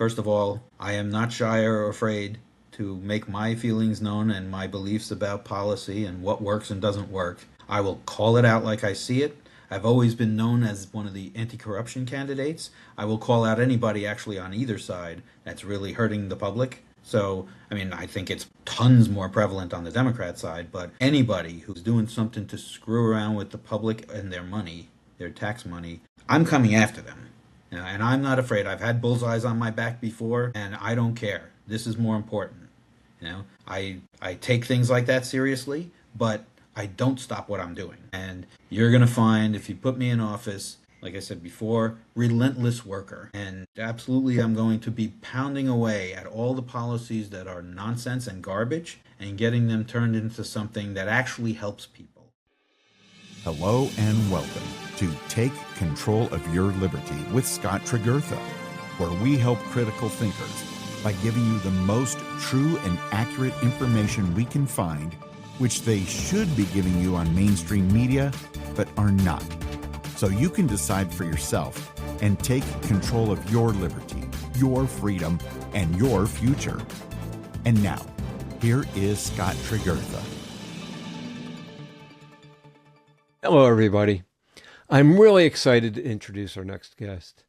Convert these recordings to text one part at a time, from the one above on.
First of all, I am not shy or afraid to make my feelings known and my beliefs about policy and what works and doesn't work. I will call it out like I see it. I've always been known as one of the anti corruption candidates. I will call out anybody actually on either side that's really hurting the public. So, I mean, I think it's tons more prevalent on the Democrat side, but anybody who's doing something to screw around with the public and their money, their tax money, I'm coming after them. And I'm not afraid. I've had bullseyes on my back before, and I don't care. This is more important. I take things like that seriously, but I don't stop what I'm doing. And you're going to find, if you put me in office, like I said before, relentless worker. And absolutely, I'm going to be pounding away at all the policies that are nonsense and garbage and getting them turned into something that actually helps people. Hello and welcome to Take Control of Your Liberty with Scott Tregurtha, where we help critical thinkers by giving you the most true and accurate information we can find, which they should be giving you on mainstream media, but are not. So you can decide for yourself and take control of your liberty, your freedom, and your future. And now, here is Scott Tregurtha. Hello, everybody. I'm really excited to introduce our next guest,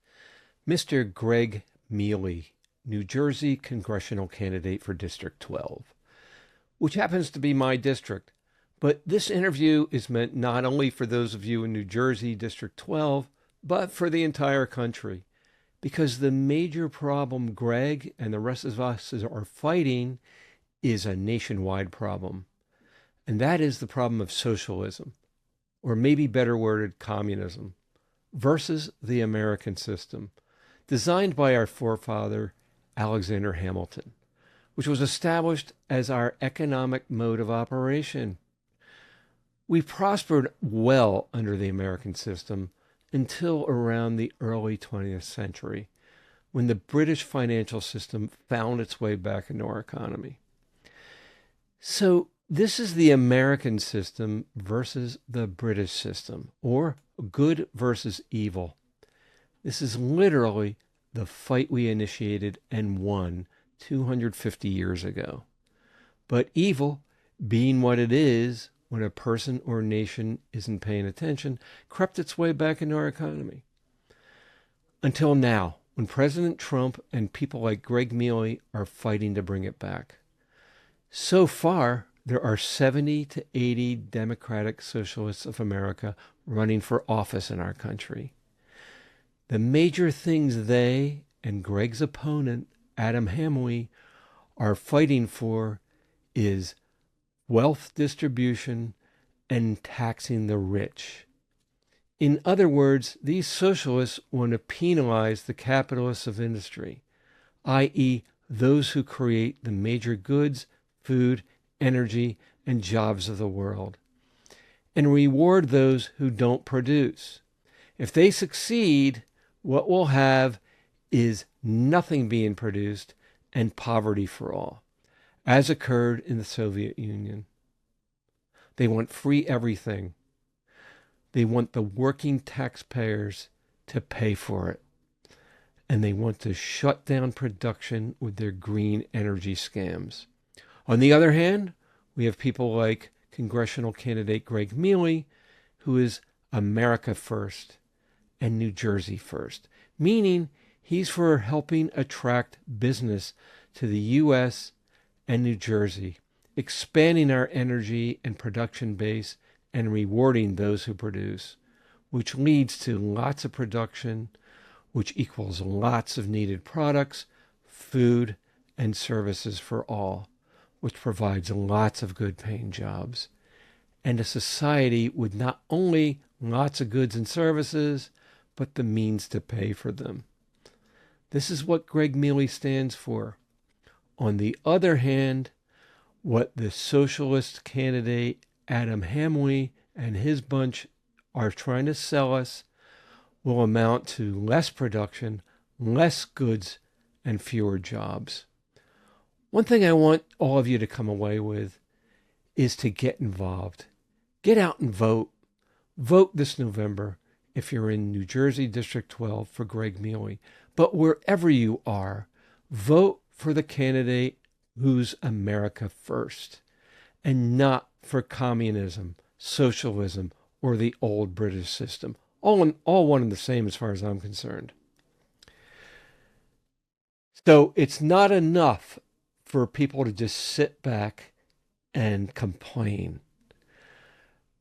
Mr. Gregg Mele, New Jersey congressional candidate for District 12, which happens to be my district. But this interview is meant not only for those of you in New Jersey, District 12, but for the entire country. Because the major problem Gregg and the rest of us are fighting is a nationwide problem. And that is the problem of socialism, or maybe better worded, communism, versus the American system, designed by our forefather, Alexander Hamilton, which was established as our economic mode of operation. We prospered well under the American system until around the early 20th century, when the British financial system found its way back into our economy. So this is the American system versus the British system, or good versus evil. This is literally the fight we initiated and won 250 years ago. But evil, being what it is, when a person or nation isn't paying attention, crept its way back into our economy. Until now, when President Trump and people like Gregg Mele are fighting to bring it back. So far, there are 70 to 80 Democratic Socialists of America running for office in our country. The major things they and Gregg's opponent, Adam Hamele, are fighting for is wealth distribution and taxing the rich. In other words, these socialists want to penalize the capitalists of industry, i.e., those who create the major goods, food, energy, and jobs of the world, and reward those who don't produce. If they succeed, what we'll have is nothing being produced and poverty for all, as occurred in the Soviet Union. They want free everything. They want the working taxpayers to pay for it. And they want to shut down production with their green energy scams. On the other hand, we have people like congressional candidate Gregg Mele, who is America first and New Jersey first, meaning he's for helping attract business to the U.S. and New Jersey, expanding our energy and production base and rewarding those who produce, which leads to lots of production, which equals lots of needed products, food, and services for all, which provides lots of good paying jobs, and a society with not only lots of goods and services, but the means to pay for them. This is what Gregg Mele stands for. On the other hand, what the socialist candidate Adam Hamele and his bunch are trying to sell us will amount to less production, less goods, and fewer jobs. One thing I want all of you to come away with is to get involved. Get out and vote. Vote this November if you're in New Jersey District 12 for Gregg Mele. But wherever you are, Vote for the candidate who's America first and not for communism, socialism, or the old British system. All one and the same as far as I'm concerned. So it's not enough for people to just sit back and complain.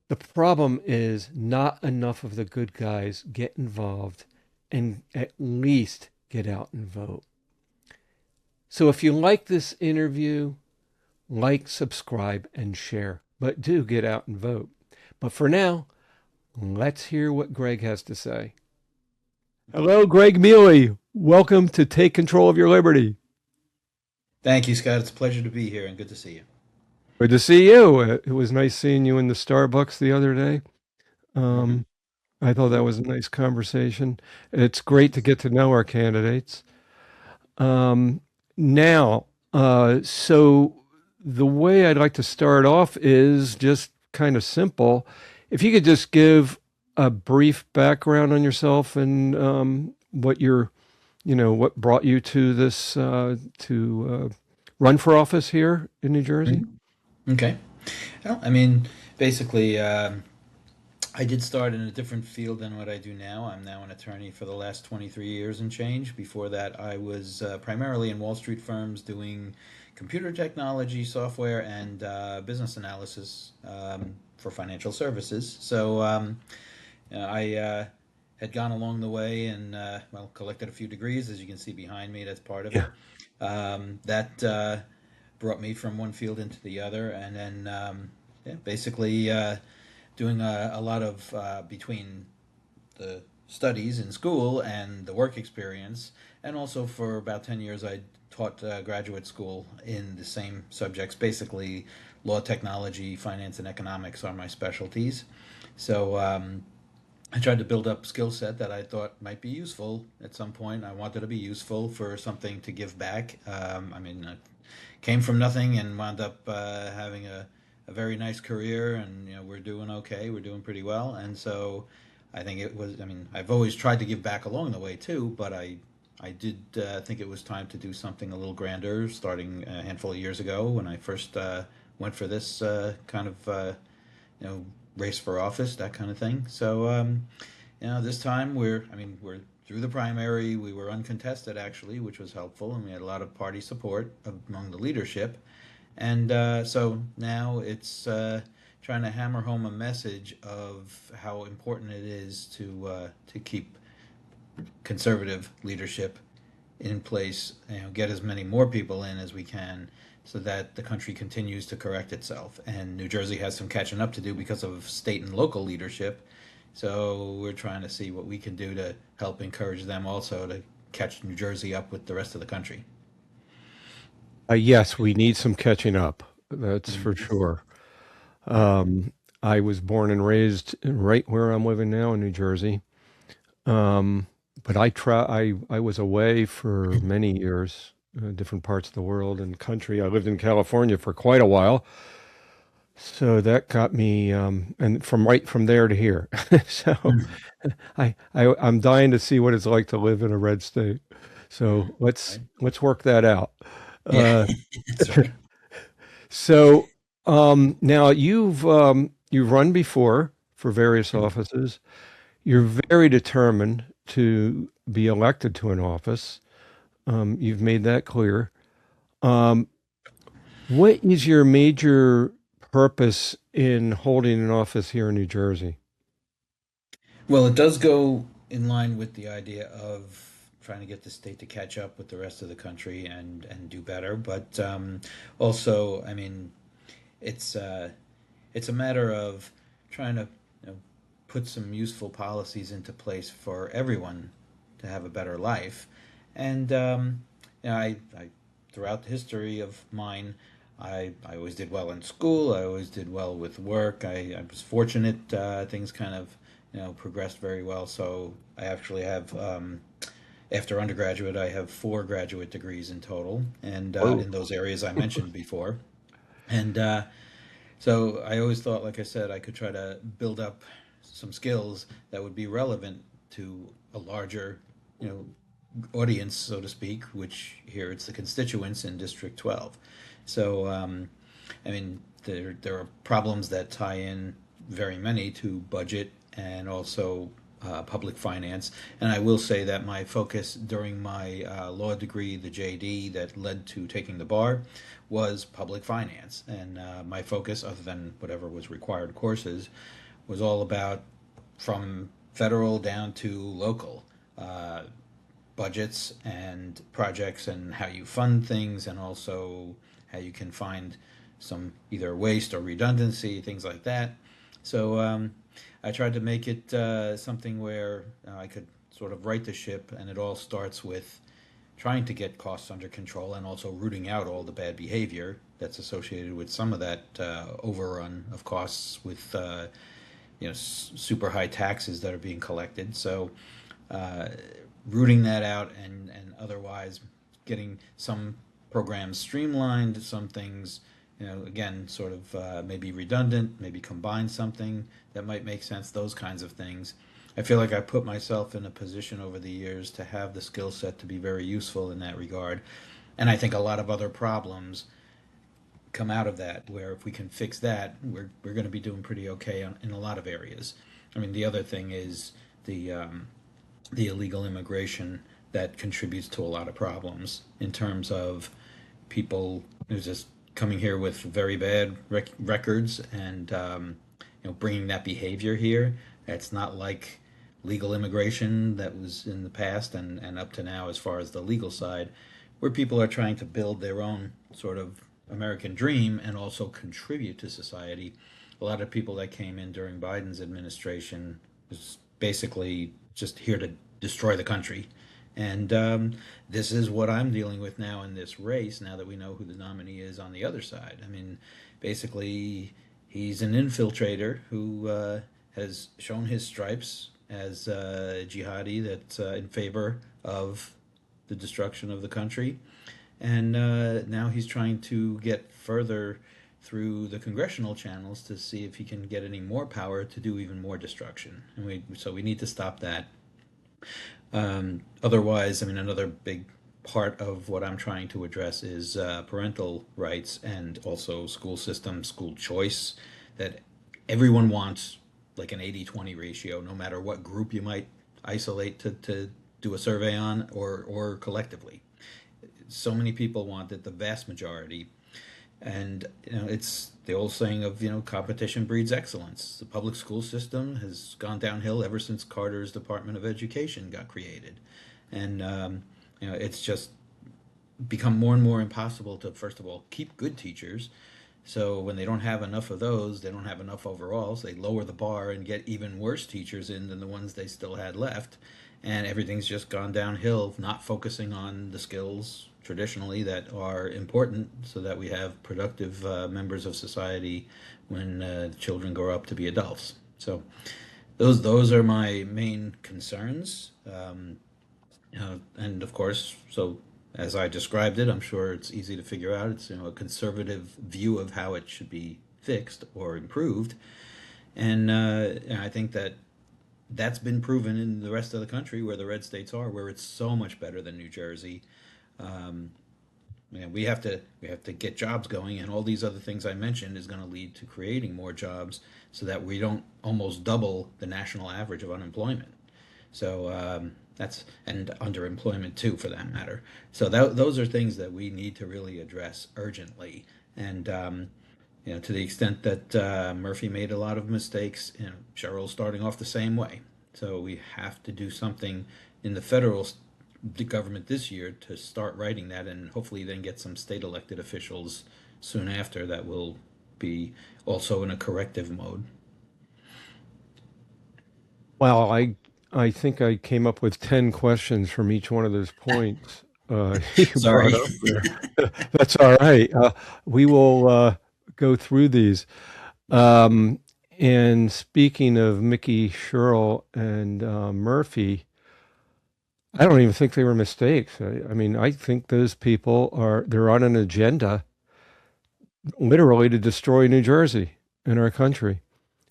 The problem is not enough of the good guys get involved and at least get out and vote. So if you like this interview, like, subscribe, and share. But do get out and vote. But for now, let's hear what Gregg has to say. Hello, Gregg Mele. Welcome to Take Control of Your Liberty. Thank you, Scott. It's a pleasure to be here and good to see you. Good to see you. It was nice seeing you in the Starbucks the other day. Hmm. Um, I thought that was a nice conversation. It's great to get to know our candidates. Um, now, so the way I'd like to start off is just kind of simple. If you could just give a brief background on yourself and what what brought you to this run for office here in New Jersey. Okay. Well, I mean, basically, I did start in a different field than what I do now. I'm now an attorney for the last 23 years and change. Before that, I was primarily in Wall Street firms doing computer technology, software, and business analysis for financial services. So I had gone along the way and, well, collected a few degrees, as you can see behind me. That's part of Yeah. it. That brought me from one field into the other, and then yeah, basically doing a lot of between the studies in school and the work experience, and also for about 10 years I taught graduate school in the same subjects. Basically, law, technology, finance, and economics are my specialties. So I tried to build up skill set that I thought might be useful at some point. I wanted to be useful for something to give back. I mean, I came from nothing and wound up having a very nice career, and we're doing okay. We're doing pretty well, and so I think it was. I mean, I've always tried to give back along the way too, but I did think it was time to do something a little grander, starting a handful of years ago when I first went for this kind of you know race for office, that kind of thing. So this time we're through the primary. We were uncontested actually, which was helpful, and we had a lot of party support among the leadership. And so now it's trying to hammer home a message of how important it is to keep conservative leadership in place. Get as many more people in as we can, so that the country continues to correct itself. And New Jersey has some catching up to do because of state and local leadership. So we're trying to see what we can do to help encourage them also to catch New Jersey up with the rest of the country. Yes, we need some catching up. That's for Mhm. sure. Um, I was born and raised right where I'm living now in New Jersey. Um, but I was away for many years, different parts of the world and country. I lived in California for quite a while. So that got me, and from right from there to here. So I'm dying to see what it's like to live in a red state. So let's Right? let's work that out. Yeah, Uh, that's right. so now you've run before for various offices. You're very determined to be elected to an office. You've made that clear. Um, what is your major purpose in holding an office here in New Jersey? Well, it does go in line with the idea of trying to get the state to catch up with the rest of the country and do better. But also, I mean, it's it's a matter of trying to put some useful policies into place for everyone to have a better life. And I throughout the history of mine, I always did well in school. I always did well with work. I was fortunate. Things kind of progressed very well. So I actually have. After undergraduate, I have four graduate degrees in total, and Whoa. in those areas I mentioned before. And so I always thought, like I said, I could try to build up some skills that would be relevant to a larger, you know, audience, so to speak, which here it's the constituents in District 12. So, I mean, there are problems that tie in very many to budget and also public finance. And I will say that my focus during my law degree, the JD that led to taking the bar, was public finance. And my focus, other than whatever was required courses, was all about from federal down to local budgets and projects and how you fund things, and also how you can find some either waste or redundancy, things like that. So I tried to make it something where I could sort of right the ship, and it all starts with trying to get costs under control and also rooting out all the bad behavior that's associated with some of that overrun of costs with super high taxes that are being collected. So uh, rooting that out, and otherwise getting some programs streamlined, some things, again, sort of maybe redundant, maybe combine something that might make sense, those kinds of things. I feel like I put myself in a position over the years to have the skill set to be very useful in that regard. And I think a lot of other problems come out of that, where if we can fix that, we're going to be doing pretty okay in a lot of areas. I mean, the other thing is the illegal immigration that contributes to a lot of problems in terms of people who's just coming here with very bad records, and bringing that behavior here. It's not like legal immigration that was in the past and up to now, as far as the legal side, where people are trying to build their own sort of American dream and also contribute to society. A lot of people that came in during Biden's administration was basically just here to destroy the country. And this is what I'm dealing with now in this race, now that we know who the nominee is on the other side. I mean, basically, he's an infiltrator who has shown his stripes as a jihadi that's in favor of the destruction of the country. And now he's trying to get further through the congressional channels to see if he can get any more power to do even more destruction. And so we need to stop that. Otherwise, I mean, another big part of what I'm trying to address is parental rights, and also school system, school choice, that everyone wants like an 80-20 ratio, no matter what group you might isolate to do a survey on, or collectively. So many people want it, the vast majority. And it's the old saying of competition breeds excellence. The public school system has gone downhill ever since Carter's Department of Education got created, and it's just become more and more impossible to, first of all, keep good teachers. So when they don't have enough of those, they don't have enough overall. So they lower the bar and get even worse teachers in than the ones they still had left, and everything's just gone downhill. Not focusing on the skills traditionally that are important, so that we have productive members of society when children grow up to be adults. So those are my main concerns, and of course, so as I described it, I'm sure it's easy to figure out. It's a conservative view of how it should be fixed or improved, and I think that that's been proven in the rest of the country, where the red states are, where it's so much better than New Jersey. Um, we have to get jobs going, and all these other things I mentioned is going to lead to creating more jobs, so that we don't almost double the national average of unemployment. So that's and underemployment too, for that matter. So those are things that we need to really address urgently. And to the extent that Murphy made a lot of mistakes, Cheryl's starting off the same way. So we have to do something in the federal the government this year to start writing that, and hopefully then get some state elected officials soon after that will be also in a corrective mode. Well, I think I came up with 10 questions from each one of those points you Sorry. brought up there. That's all right. We will go through these. Um, and speaking of Mickey, Sherrill, and Murphy, I don't even think they were mistakes. I mean, I think those people they're on an agenda literally to destroy New Jersey and our country.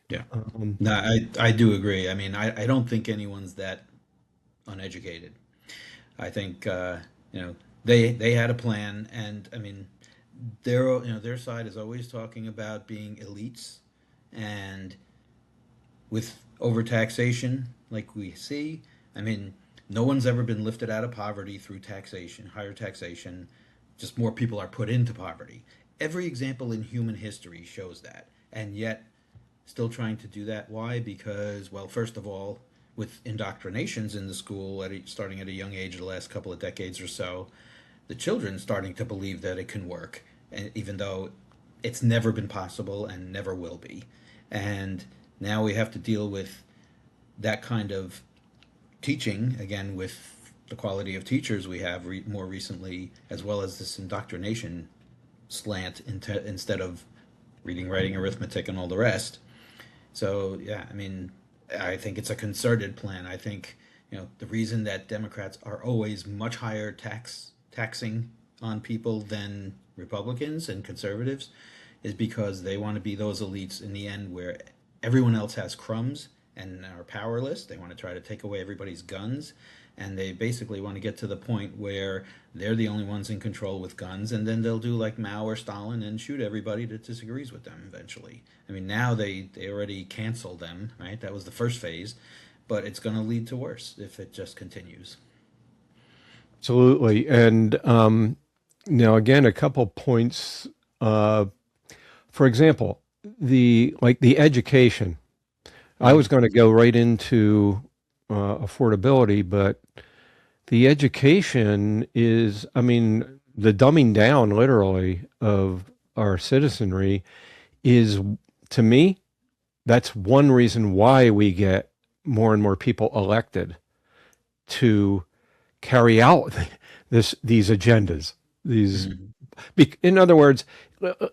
Yeah. Um, No, I do agree. I mean, I don't think anyone's that uneducated. I think they had a plan, and I mean their side is always talking about being elites, and with overtaxation like we see, I mean no one's ever been lifted out of poverty through taxation, higher taxation. Just more people are put into poverty. Every example in human history shows that, and yet still trying to do that. Why? Because, well, first of all, with indoctrinations in the school starting at a young age, the last couple of decades or so, the children starting to believe that it can work, and even though it's never been possible and never will be. And now we have to deal with that kind of teaching again with the quality of teachers we have more recently, as well as this indoctrination slant instead of reading, writing, arithmetic, and all the rest. So yeah, I mean, I think it's a concerted plan. I think the reason that Democrats are always much higher taxing on people than Republicans and conservatives is because they want to be those elites in the end where everyone else has crumbs and are powerless. They want to try to take away everybody's guns, and they basically want to get to the point where they're the only ones in control with guns, and then they'll do like Mao or Stalin and shoot everybody that disagrees with them eventually. I mean, now they already canceled them, right? That was the first phase, but it's going to lead to worse if it just continues. Absolutely. And now, again, a couple points. For example, the education. I was going to go right into affordability, but the education is, I mean, the dumbing down literally of our citizenry is, to me, that's one reason why we get more and more people elected to carry out these agendas. In other words,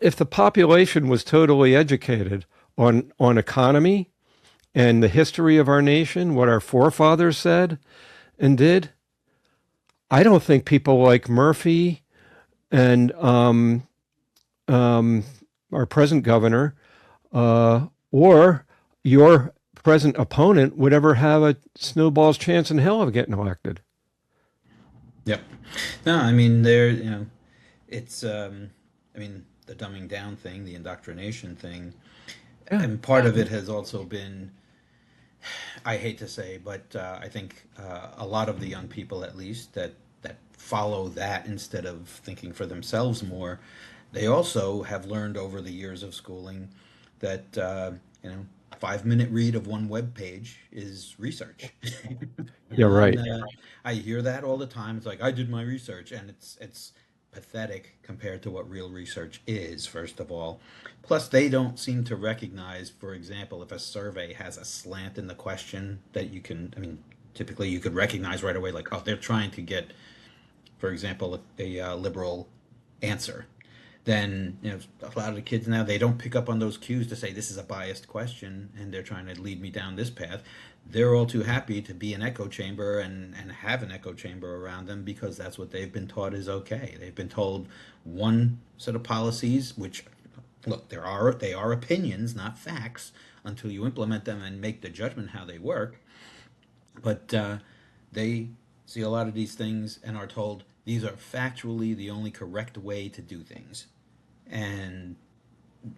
if the population was totally educated on economy and the history of our nation, what our forefathers said and did, I don't think people like Murphy and our present governor or your present opponent would ever have a snowball's chance in hell of getting elected. Yep. No, I mean it's I mean the dumbing down thing, the indoctrination thing, Yeah. and part of it has also been, I hate to say, but I think a lot of the young people, at least, that follow that instead of thinking for themselves more, they also have learned over the years of schooling that 5-minute read of one web page is research. Yeah, right. And I hear that all the time. It's like I did my research, and it's pathetic compared to what real research is. First of all, plus they don't seem to recognize, for example, if a survey has a slant in the question that you can, I mean, typically you could recognize right away, like, oh, they're trying to get, for example, a liberal answer. Then a lot of the kids now they don't pick up on those cues to say this is a biased question and they're trying to lead me down this path. They're all too happy to be an echo chamber and have an echo chamber around them because that's what they've been taught is okay. They've been told one set of policies, which look, they are opinions, not facts, until you implement them and make the judgment how they work. But they see a lot of these things and are told these are factually the only correct way to do things. And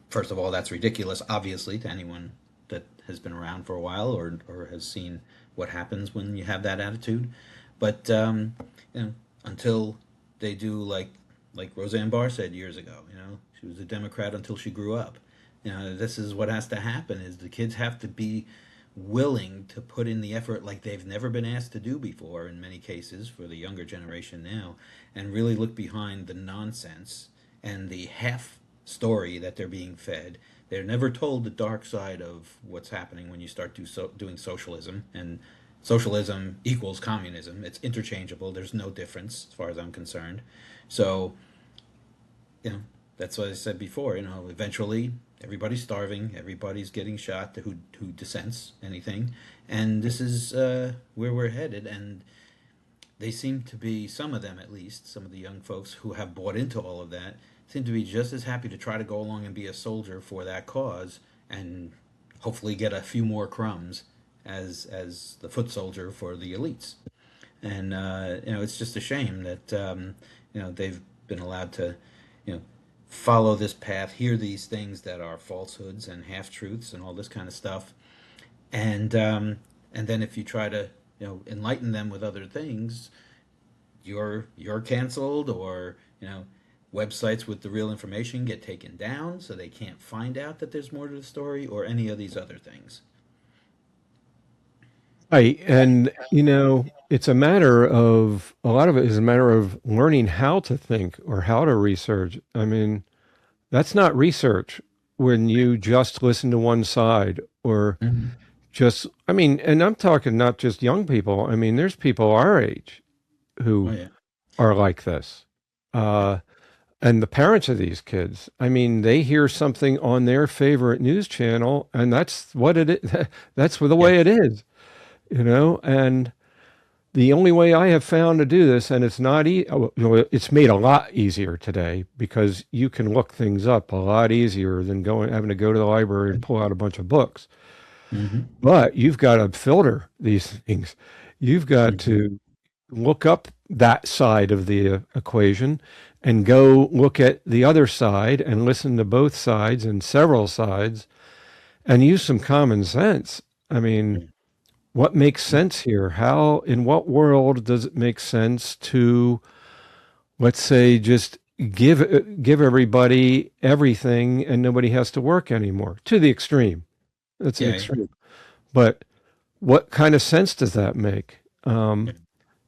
first of all, that's ridiculous, obviously, to anyone that has been around for a while or has seen what happens when you have that attitude. But until they do like Roseanne Barr said years ago, she was a Democrat until she grew up. This is what has to happen: is the kids have to be willing to put in the effort like they've never been asked to do before in many cases for the younger generation now, and really look behind the nonsense and the half story that they're being fed. They're never told the dark side of what's happening when you start doing socialism, and socialism equals communism. It's interchangeable. There's no difference as far as I'm concerned. So, that's what I said before. Eventually everybody's starving, everybody's getting shot who dissents anything, and this is where we're headed. And they seem to be, some of them at least, some of the young folks who have bought into all of that, seem to be just as happy to try to go along and be a soldier for that cause and hopefully get a few more crumbs as the foot soldier for the elites. And it's just a shame that they've been allowed to you know follow this path, hear these things that are falsehoods and half truths and all this kind of stuff, and then if you try to enlighten them with other things, you're canceled, or websites with the real information get taken down so they can't find out that there's more to the story, or any of these other things. Right. And, it's a lot of it is a matter of learning how to think or how to research. I mean, that's not research when you just listen to one side or Hmm. I mean, and I'm talking not just young people. I mean, there's people our age Oh who yeah. are like this. Yeah. Uh, and the parents of these kids, I mean, they hear something on their favorite news channel, and that's what it is. That's the Yeah. way it is, and the only way I have found to do this, and it's not it's made a lot easier today because you can look things up a lot easier than having to go to the library and pull out a bunch of books. Hmm. But you've got to filter these things. You've got Hmm. to look up that side of the equation and go look at the other side and listen to both sides and several sides and use some common sense. I mean, what makes sense here? In what world does it make sense to, let's say, just give everybody everything and nobody has to work anymore? To the extreme. That's an Yeah. extreme. But what kind of sense does that make? Yeah.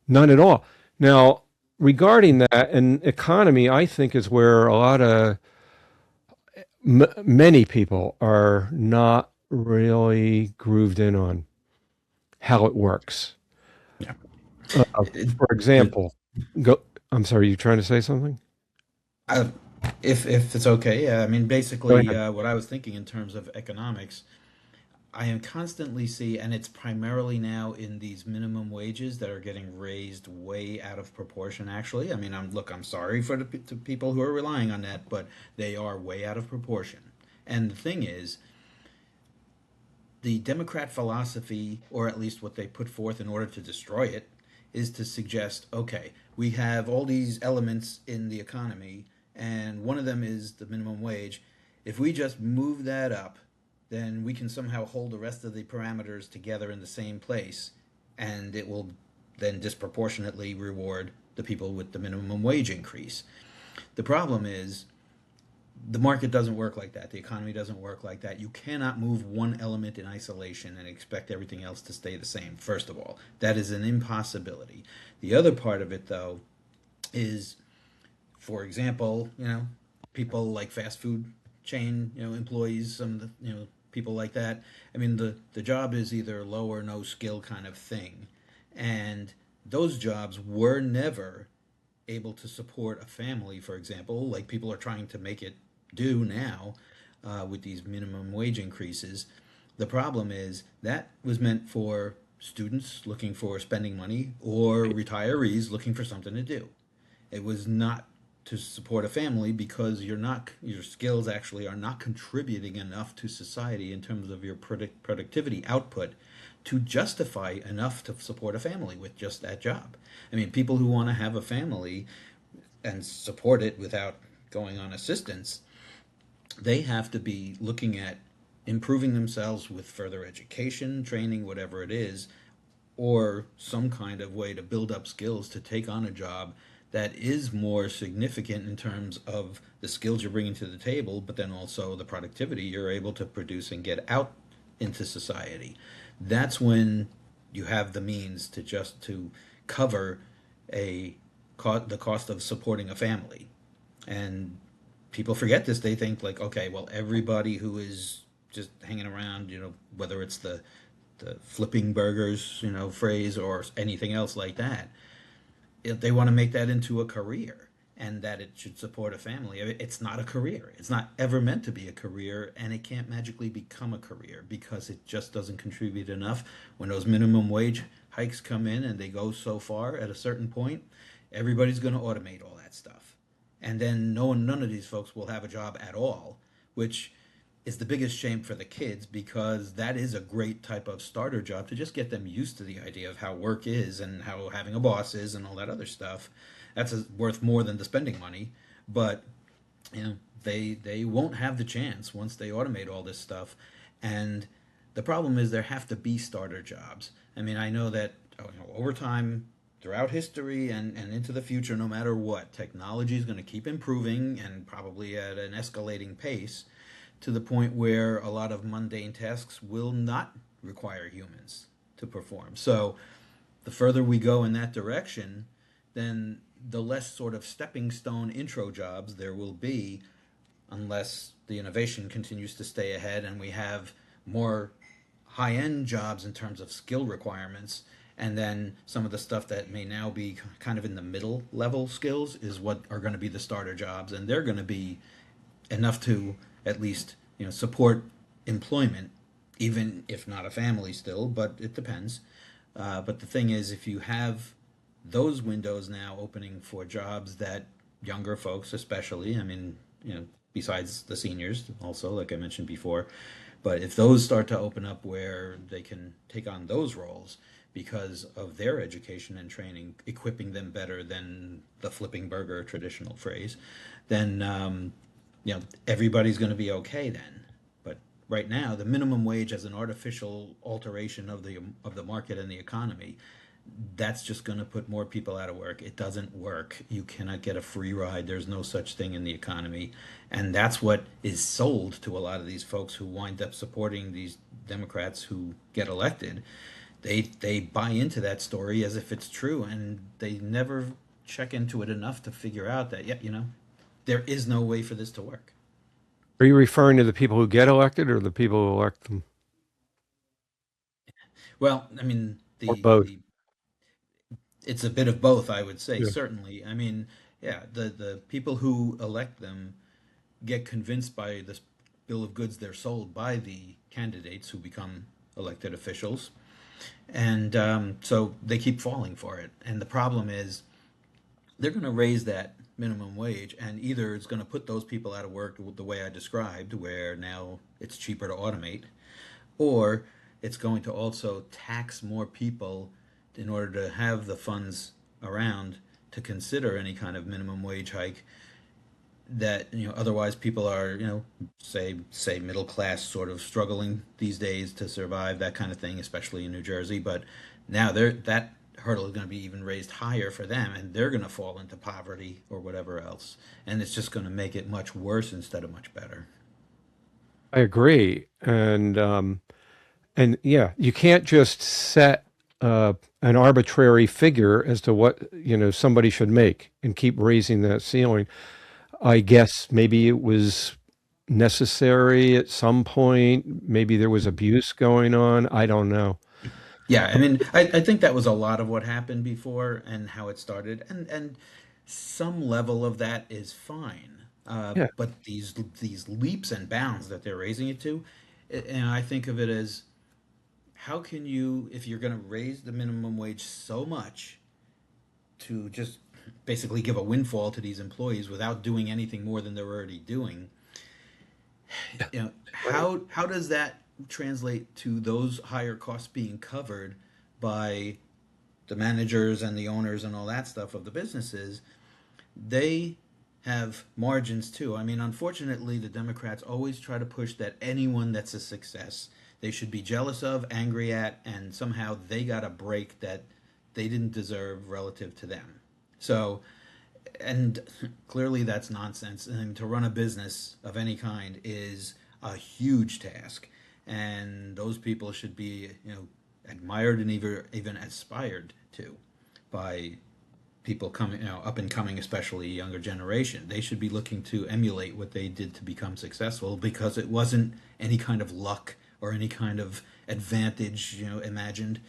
None at all. Now, regarding that, and economy, I think is where a lot of many people are not really grooved in on how it works. Yeah. Uh, It, for the example, go. I'm sorry, you trying to say something? I, if it's okay, yeah. I mean, Go basically, ahead. what I was thinking in terms of economics, I am constantly see, and it's primarily now in these minimum wages that are getting raised way out of proportion. Actually, I mean, I'm sorry for the people who are relying on that, but they are way out of proportion. And the thing is, the Democrat philosophy, or at least what they put forth in order to destroy it, is to suggest, okay, we have all these elements in the economy, and one of them is the minimum wage. If we just move that up, then we can somehow hold the rest of the parameters together in the same place, and it will then disproportionately reward the people with the minimum wage increase. The problem is the market doesn't work like that. The economy doesn't work like that. You cannot move one element in isolation and expect everything else to stay the same. First of all, that is an impossibility. The other part of it, though, is, for example, people like fast food chain, employees, some of the, people like that. I mean, the job is either low or no skill kind of thing, and those jobs were never able to support a family, for example, like people are trying to make it do now with these minimum wage increases. The problem is that was meant for students looking for spending money or retirees looking for something to do. It was not to support a family, because your skills actually are not contributing enough to society in terms of your productivity output to justify enough to support a family with just that job. I mean, people who want to have a family and support it without going on assistance, they have to be looking at improving themselves with further education, training, whatever it is, or some kind of way to build up skills to take on a job that is more significant in terms of the skills you're bringing to the table, but then also the productivity you're able to produce and get out into society. That's when you have the means to just to cover a the cost of supporting a family. And people forget this. They think like, okay, well, everybody who is just hanging around, whether it's the flipping burgers, phrase, or anything else like that, if they want to make that into a career and that it should support a family. It's not a career. It's not ever meant to be a career, and it can't magically become a career because it just doesn't contribute enough. When those minimum wage hikes come in and they go so far at a certain point, everybody's going to automate all that stuff. And then none of these folks will have a job at all, which is the biggest shame for the kids because that is a great type of starter job to just get them used to the idea of how work is and how having a boss is and all that other stuff. That's worth more than the spending money, but you know they won't have the chance once they automate all this stuff. And the problem is there have to be starter jobs. I mean, I know that over time, throughout history and into the future, no matter what, technology is going to keep improving and probably at an escalating pace to the point where a lot of mundane tasks will not require humans to perform. So the further we go in that direction, then the less sort of stepping stone intro jobs there will be, unless the innovation continues to stay ahead and we have more high end jobs in terms of skill requirements. And then some of the stuff that may now be kind of in the middle level skills is what are going to be the starter jobs. And they're going to be enough to at least support employment, even if not a family still, but it depends. But the thing is, if you have those windows now opening for jobs that younger folks, especially, I mean, besides the seniors, also, like I mentioned before, but if those start to open up where they can take on those roles because of their education and training, equipping them better than the flipping burger traditional phrase, then everybody's going to be okay then. But right now, the minimum wage as an artificial alteration of the market and the economy, that's just going to put more people out of work. It doesn't work. You cannot get a free ride. There's no such thing in the economy. And that's what is sold to a lot of these folks who wind up supporting these Democrats who get elected. They buy into that story as if it's true, and they never check into it enough to figure out that, there is no way for this to work. Are you referring to the people who get elected or the people who elect them, Well, I mean, or both? it's a bit of both, I would say, Yeah. certainly. I mean, yeah, the people who elect them get convinced by this bill of goods they're sold by the candidates who become elected officials. And so they keep falling for it. And the problem is they're going to raise that minimum wage, and either it's going to put those people out of work the way I described, where now it's cheaper to automate, or it's going to also tax more people in order to have the funds around to consider any kind of minimum wage hike that otherwise people are say middle class sort of struggling these days to survive, that kind of thing, especially in New Jersey. But now that hurdle is going to be even raised higher for them, and they're going to fall into poverty or whatever else, and it's just going to make it much worse instead of much better. I agree. And yeah, you can't just set an arbitrary figure as to what, somebody should make and keep raising that ceiling. I guess maybe it was necessary at some point. Maybe there was abuse going on. I don't know. Yeah, I mean, I think that was a lot of what happened before and how it started, and some level of that is fine. Yeah, But these leaps and bounds that they're raising it to, and I think of it as how can you, if you're going to raise the minimum wage so much to just basically give a windfall to these employees without doing anything more than they're already doing, how does that translate to those higher costs being covered by the managers and the owners and all that stuff of the businesses? They have margins too. I mean, unfortunately, the Democrats always try to push that anyone that's a success, they should be jealous of, angry at, and somehow they got a break that they didn't deserve relative to them. So, and clearly that's nonsense. And to run a business of any kind is a huge task, and those people should be, admired and even aspired to by people coming, up and coming, especially younger generation. They should be looking to emulate what they did to become successful because it wasn't any kind of luck or any kind of advantage, imagined.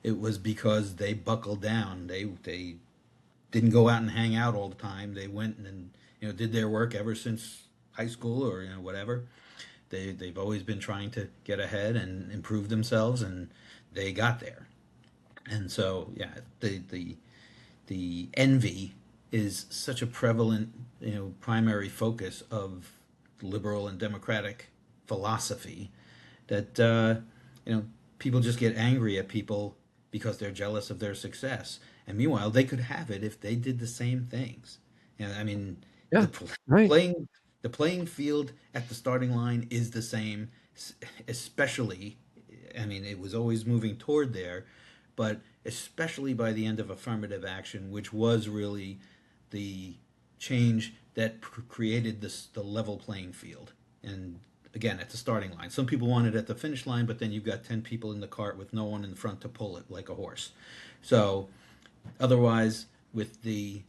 It was because they buckled down. They didn't go out and hang out all the time. They went and did their work ever since high school or whatever. They've always been trying to get ahead and improve themselves, and they got there. And so yeah, the envy is such a prevalent primary focus of liberal and democratic philosophy that people just get angry at people because they're jealous of their success. And meanwhile, they could have it if they did the same things. I mean, Yeah, the right. playing the playing field at the starting line is the same, especially. I mean, it was always moving toward there, but especially by the end of affirmative action, which was really the change that created the level playing field. And again, at the starting line, some people want it at the finish line, but then you've got 10 people in the cart with no one in front to pull it like a horse. So otherwise, with the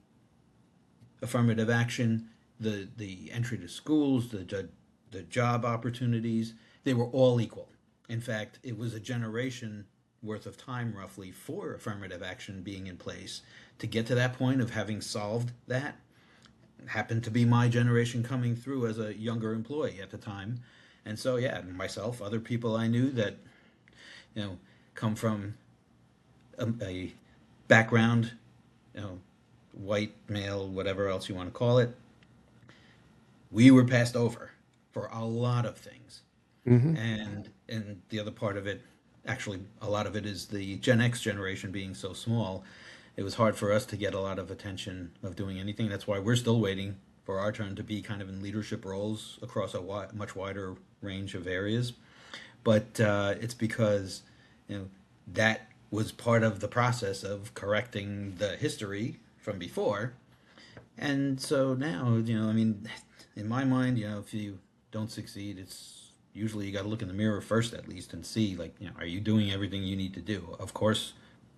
affirmative action, the entry to schools, the job opportunities, they were all equal. In fact, it was a generation worth of time roughly for affirmative action being in place to get to that point of having solved that. It happened to be my generation coming through as a younger employee at the time. And so yeah, myself, other people I knew that you know come from a background, you know, white male, whatever else you want to call it, we were passed over for a lot of things. Hmm. And the other part of it, actually, a lot of it is the Gen X generation being so small. It was hard for us to get a lot of attention of doing anything. That's why we're still waiting for our turn to be kind of in leadership roles across a much wider range of areas. But it's because that was part of the process of correcting the history from before. And so now, I mean, in my mind, if you don't succeed, it's usually you got to look in the mirror first, at least, and see, like, are you doing everything you need to do? Of course,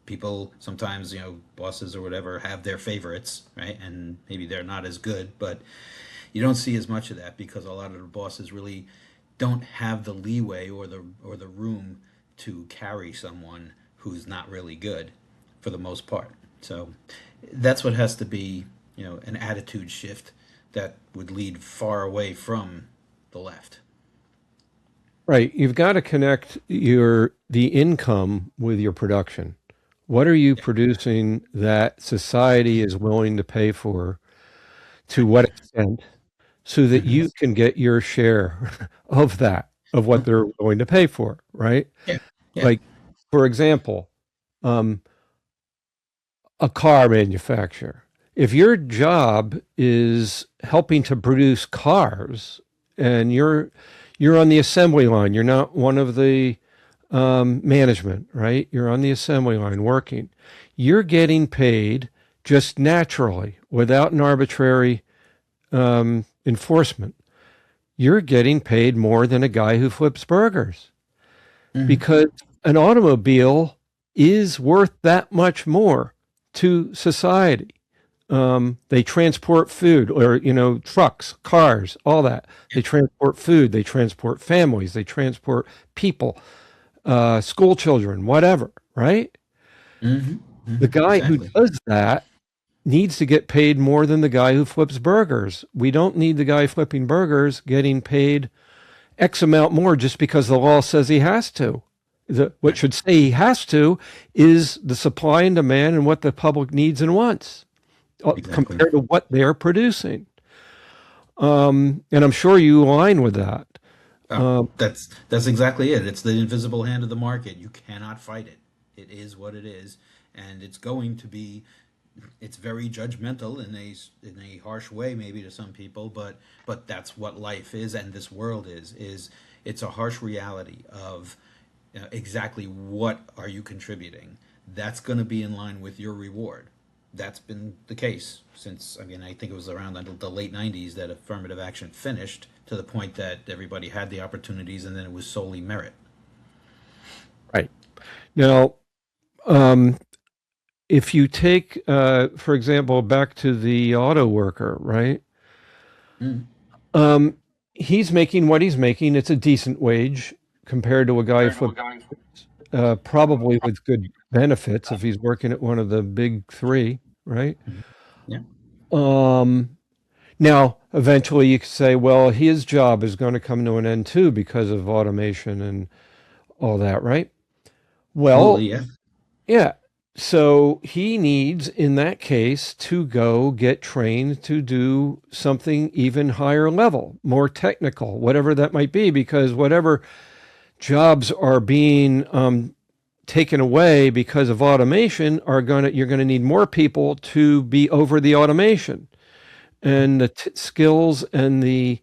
people sometimes, bosses or whatever, have their favorites, right? And maybe they're not as good, but you don't see as much of that because a lot of the bosses really don't have the leeway or the room to carry someone who's not really good for the most part. So that's what has to be, an attitude shift that would lead far away from the left. Right. You've got to connect the income with your production. What are you Yeah. producing that society is willing to pay for? To what extent? So that Hmm. you can get your share of that, of what they're willing to pay for, right? Yeah. Yeah. Like, for example, um, a car manufacturer. If your job is helping to produce cars and you're on the assembly line, you're not one of the management, right? You're on the assembly line working. You're getting paid just naturally without an arbitrary enforcement. You're getting paid more than a guy who flips burgers Hmm. because an automobile is worth that much more to society. They transport food or, trucks, cars, all that. They transport food, they transport families, they transport people, school children, whatever, right? Hmm. The Hmm. guy who Exactly. does that needs to get paid more than the guy who flips burgers. We don't need the guy flipping burgers getting paid X amount more just because the law says he has to. What Right. should say he has to is the supply and demand and what the public needs and wants Exactly. compared to what they're producing. And I'm sure you align with that. Oh, Um, that's exactly it. It's the invisible hand of the market. You cannot fight it. It is what it is, and it's going to be. It's very judgmental in a harsh way, maybe to some people, but that's what life is, and this world is it's a harsh reality of exactly what are you contributing. That's going to be in line with your reward. That's been the case since, I mean, I think it was around the late 90s that affirmative action finished to the point that everybody had the opportunities and then it was solely merit. right. Now, um, if you take, for example, back to the auto worker, right? Mm. Um, he's making what he's making. It's a decent wage compared to a guy probably with good benefits if he's working at one of the big three, right? Mhm. Yeah. Um, Now, eventually you could say, well, his job is going to come to an end too because of automation and all that, right? Well, Absolutely. Yeah. yeah. So he needs, in that case, to go get trained to do something even higher level, more technical, whatever that might be, because whatever jobs are being taken away because of automation you're gonna need more people to be over the automation, and the skills and the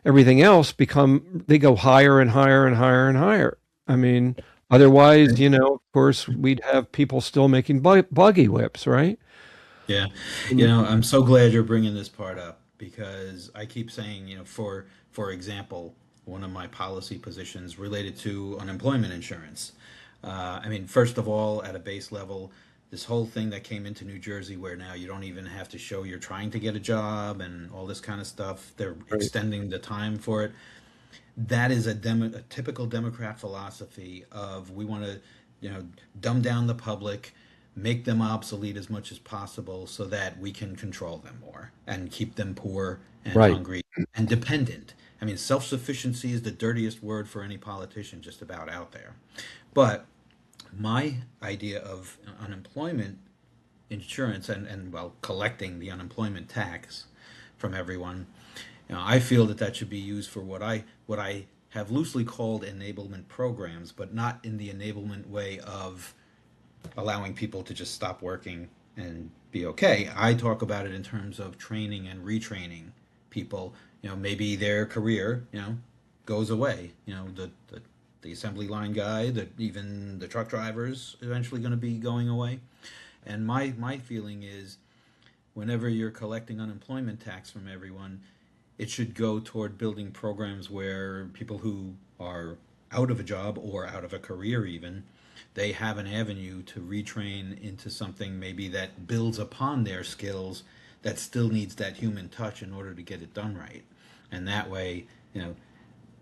everything else they go higher and higher and higher and higher. I mean, otherwise, of course, we'd have people still making buggy whips, right? Yeah. Mm. I'm so glad you're bringing this part up because I keep saying, for example, one of my policy positions related to unemployment insurance. First of all, at a base level, this whole thing that came into New Jersey where now you don't even have to show you're trying to get a job and all this kind of stuff, they're Right. extending the time for it. That is a typical Democrat philosophy of we want to, dumb down the public, make them obsolete as much as possible so that we can control them more and keep them poor and Right. hungry and dependent. Self-sufficiency is the dirtiest word for any politician just about out there. But my idea of unemployment insurance and well, collecting the unemployment tax from everyone, I feel that that should be used for what I have loosely called enablement programs, but not in the enablement way of allowing people to just stop working and be okay. I talk about it in terms of training and retraining people. Maybe their career, goes away. The assembly line guy, that even the truck drivers eventually going to be going away. And my feeling is whenever you're collecting unemployment tax from everyone, it should go toward building programs where people who are out of a job or out of a career even, they have an avenue to retrain into something maybe that builds upon their skills that still needs that human touch in order to get it done right. And that way,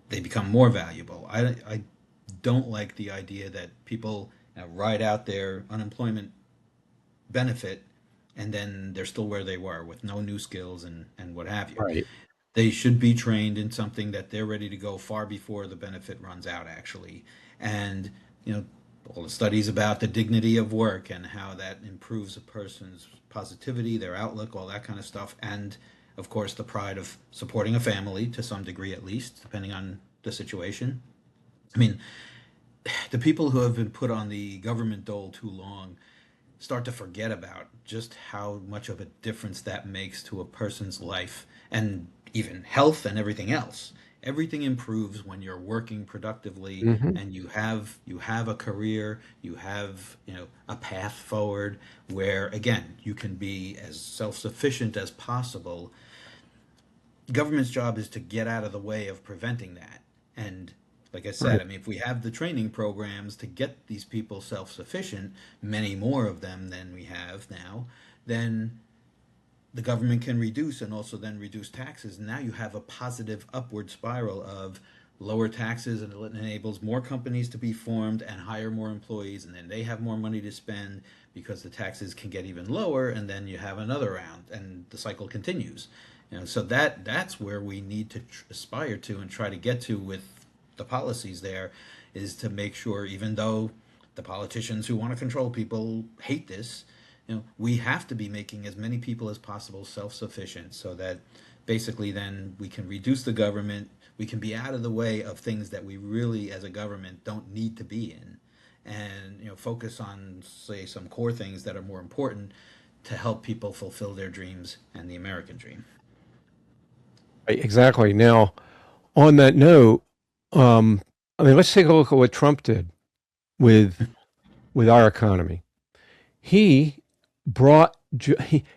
they become more valuable. I don't like the idea that people ride out their unemployment benefit and then they're still where they were with no new skills and what have you. Right. They should be trained in something that they're ready to go far before the benefit runs out, actually. And, all the studies about the dignity of work and how that improves a person's positivity, their outlook, all that kind of stuff. And, of course, the pride of supporting a family to some degree, at least, depending on the situation. I mean, the people who have been put on the government dole too long start to forget about just how much of a difference that makes to a person's life and even health and everything else. Everything improves when you're working productively Hmm. and you have a career, you have, a path forward where again, you can be as self-sufficient as possible. Government's job is to get out of the way of preventing that. And like I said, Right. if we have the training programs to get these people self sufficient, many more of them than we have now, then the government can reduce and also then reduce taxes. And now you have a positive upward spiral of lower taxes and it enables more companies to be formed and hire more employees. And then they have more money to spend because the taxes can get even lower. And then you have another round and the cycle continues. So that's where we need to aspire to and try to get to with the policies there is to make sure, even though the politicians who want to control people hate this, we have to be making as many people as possible self-sufficient so that basically then we can reduce the government, we can be out of the way of things that we really as a government don't need to be in and focus on say some core things that are more important to help people fulfill their dreams and the American dream. Right, exactly. Now, on that note, um, let's take a look at what Trump did with our economy. He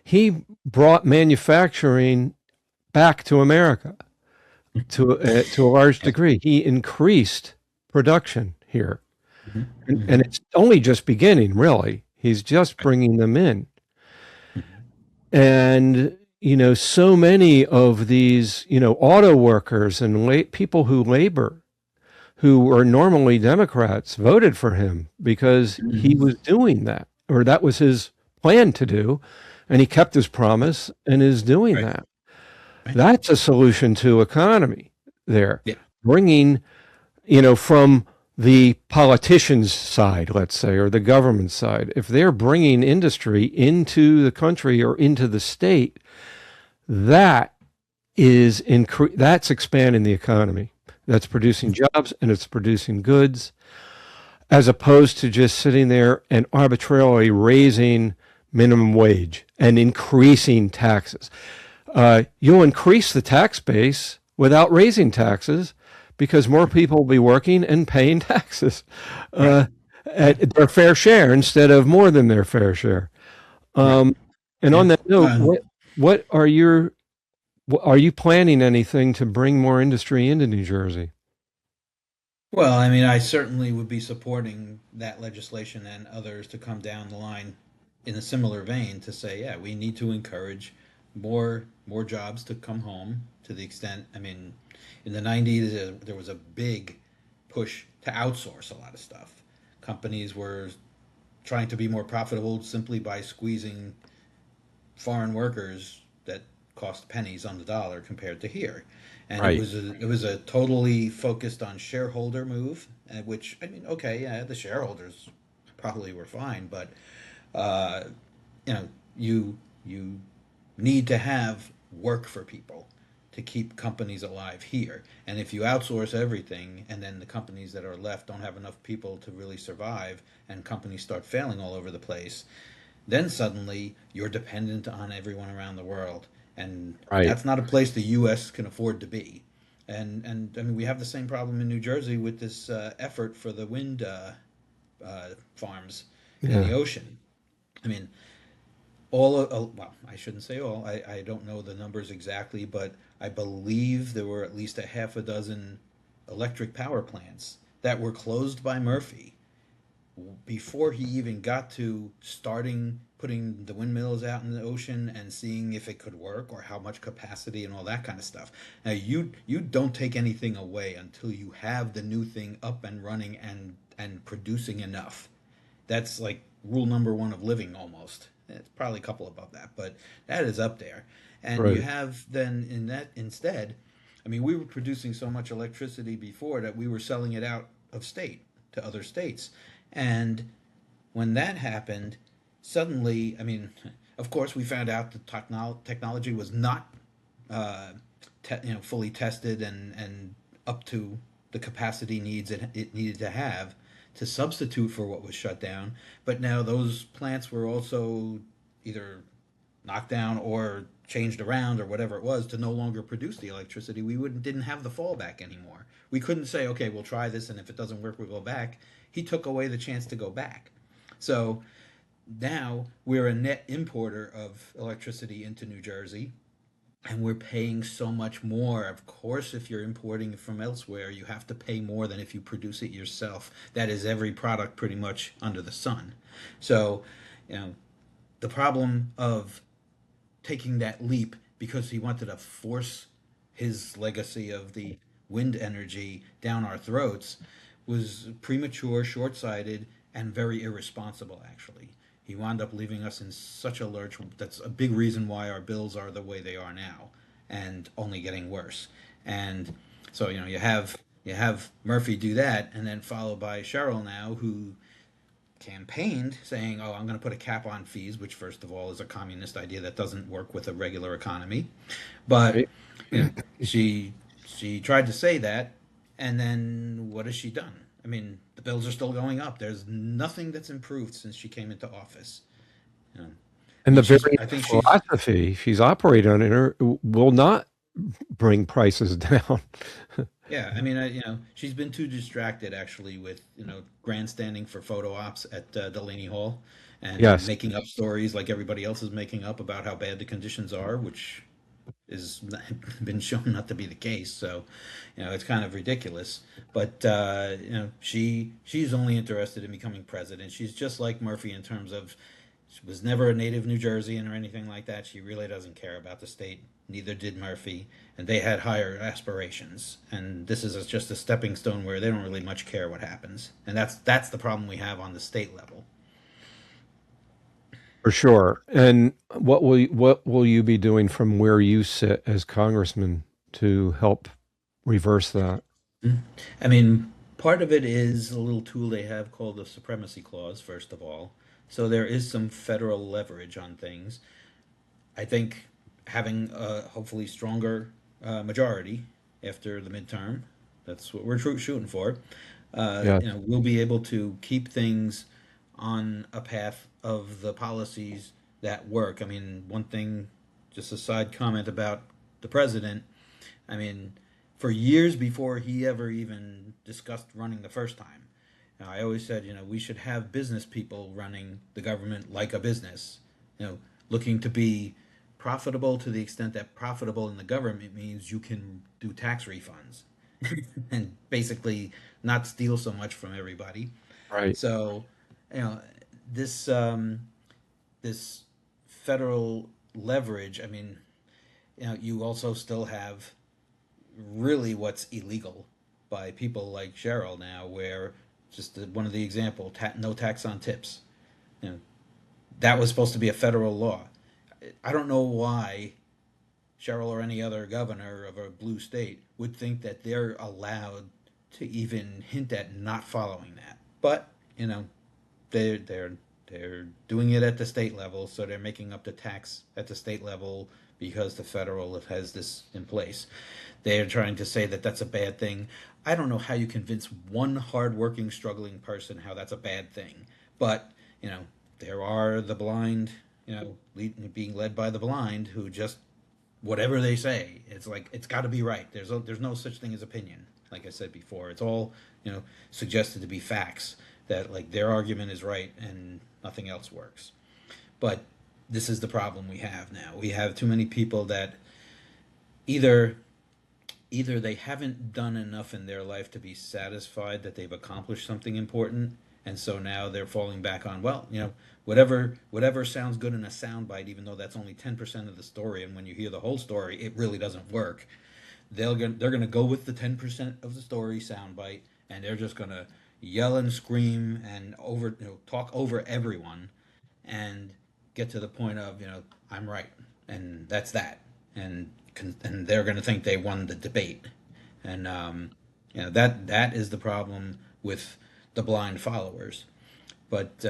he brought manufacturing back to America to a large Yes. degree. He increased production here, Hmm. and Hmm. it's only just beginning. Really, he's just bringing them in, and so many of these auto workers and people who labor who are normally Democrats voted for him because he Hmm. was doing that, or that was his plan to do, and he kept his promise and is doing Right. that. Right. That's a solution to economy there, Yeah. bringing, from the politicians' side, let's say, or the government side, if they're bringing industry into the country or into the state, that that's expanding the economy. That's producing jobs and it's producing goods, as opposed to just sitting there and arbitrarily raising minimum wage and increasing taxes. You'll increase the tax base without raising taxes because more people will be working and paying taxes Right. at their fair share instead of more than their fair share. Right. Um, and Yeah. on that note, what are you planning anything to bring more industry into New Jersey? Well, I mean, I certainly would be supporting that legislation and others to come down the line in a similar vein to say, yeah, we need to encourage more jobs to come home to the extent, I mean, in the 90s there was a big push to outsource a lot of stuff. Companies were trying to be more profitable simply by squeezing foreign workers that cost pennies on the dollar compared to here. And Right. it was a totally focused on shareholder move, which I mean, okay, yeah, the shareholders probably were fine, but uh, you know, you need to have work for people to keep companies alive here. And if you outsource everything, and then the companies that are left don't have enough people to really survive, and companies start failing all over the place, then suddenly you're dependent on everyone around the world, and Right. that's not a place the U.S. can afford to be. And I mean, we have the same problem in New Jersey with this effort for the wind farms in the Yeah. ocean. I mean, well, I shouldn't say all. I don't know the numbers exactly, but I believe there were at least a half a dozen electric power plants that were closed by Murphy before he even got to starting putting the windmills out in the ocean and seeing if it could work or how much capacity and all that kind of stuff. Now you don't take anything away until you have the new thing up and running and producing enough. That's like rule number one of living almost. It's probably a couple above that, but that is up there. And you Right. have then in that instead, I mean, we were producing so much electricity before that we were selling it out of state to other states. And when that happened, suddenly, I mean, of course, we found out the technology was not, uh, fully tested and up to the capacity needs it needed to have to substitute for what was shut down. But now those plants were also either knocked down or changed around or whatever it was to no longer produce the electricity. We wouldn't didn't have the fallback anymore. We couldn't say, okay, we'll try this, and if it doesn't work, we'll go back. He took away the chance to go back. So now we're a net importer of electricity into New Jersey, and we're paying so much more. Of course, if you're importing from elsewhere, you have to pay more than if you produce it yourself. That is every product pretty much under the sun. So, you know, the problem of taking that leap because he wanted to force his legacy of the wind energy down our throats was premature, short sighted, and very irresponsible, actually. He wound up leaving us in such a lurch. That's a big reason why our bills are the way they are now and only getting worse. And so, you have Murphy do that, and then followed by Cheryl now, who campaigned saying, "Oh, I'm going to put a cap on fees," which, first of all, is a communist idea that doesn't work with a regular economy. But Right. you know, she tried to say that, and then what has she done? I mean, the bills are still going up. There's nothing that's improved since she came into office. You know, And the and very I think she's philosophy she's operating on will not bring prices down. Yeah, I mean, she's been too distracted actually with grandstanding for photo ops at Delaney Hall, and Yes, making up stories like everybody else is making up about how bad the conditions are, which is been shown not to be the case. So, it's kind of ridiculous. But she's only interested in becoming president. She's just like Murphy in terms of she was never a native New Jerseyan or anything like that. She really doesn't care about the state. Neither did Murphy, and they had higher aspirations. And this is just a stepping stone where they don't really much care what happens. And that's the problem we have on the state level. for sure. And what will you be doing from where you sit as congressman to help reverse that? I mean, Part of it is a little tool they have called the supremacy clause, first of all. So there is some federal leverage on things. I think having a hopefully stronger majority after the midterm, that's what we're shooting for. Yes. We'll be able to keep things on a path of the policies that work. I mean, one thing, just a side comment about the president. I mean, for years before he ever even discussed running the first time, I always said, we should have business people running the government like a business, looking to be profitable to the extent that profitable in the government means you can do tax refunds and basically not steal so much from everybody. Right. So, you know, this this federal leverage. I mean, you also still have really what's illegal by people like Cheryl now, where just one of the example, no tax on tips. You know, that was supposed to be a federal law. I don't know why Cheryl or any other governor of a blue state would think that they're allowed to even hint at not following that. But they're they're doing it at the state level, so they're making up the tax at the state level because the federal has this in place. They're trying to say that that's a bad thing. I don't know how you convince one hardworking, struggling person how that's a bad thing. But there are the blind, being led by the blind who just whatever they say, it's like it's got to be right. There's no such thing as opinion. Like I said before, it's all suggested to be facts that like their argument is right and nothing else works. But this is the problem we have now. We have too many people that either either they haven't done enough in their life to be satisfied that they've accomplished something important, and so now they're falling back on, well, whatever sounds good in a soundbite, even though that's only 10% of the story, and when you hear the whole story it really doesn't work. They're going to go with the 10% of the story soundbite, and they're just going to yell and scream and talk over everyone, and get to the point of I'm right, and that's that, and they're going to think they won the debate, and that is the problem with the blind followers. But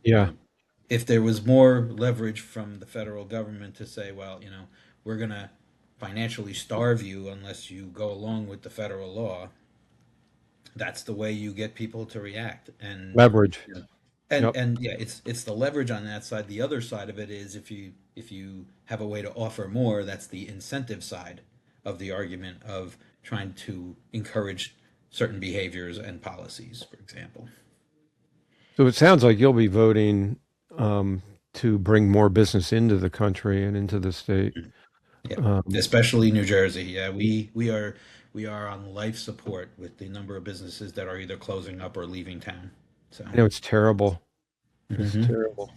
Yeah. if there was more leverage from the federal government to say, well, we're going to financially starve you unless you go along with the federal law, that's the way you get people to react. And Leverage. you know, Yep. and yeah, it's the leverage on that side. The other side of it is if you have a way to offer more, that's the incentive side of the argument of trying to encourage certain behaviors and policies, for example. So it sounds like you'll be voting to bring more business into the country and into the state. Yeah, Um, especially New Jersey. Yeah, we are on life support with the number of businesses that are either closing up or leaving town. So, it's terrible. It's hmm terrible.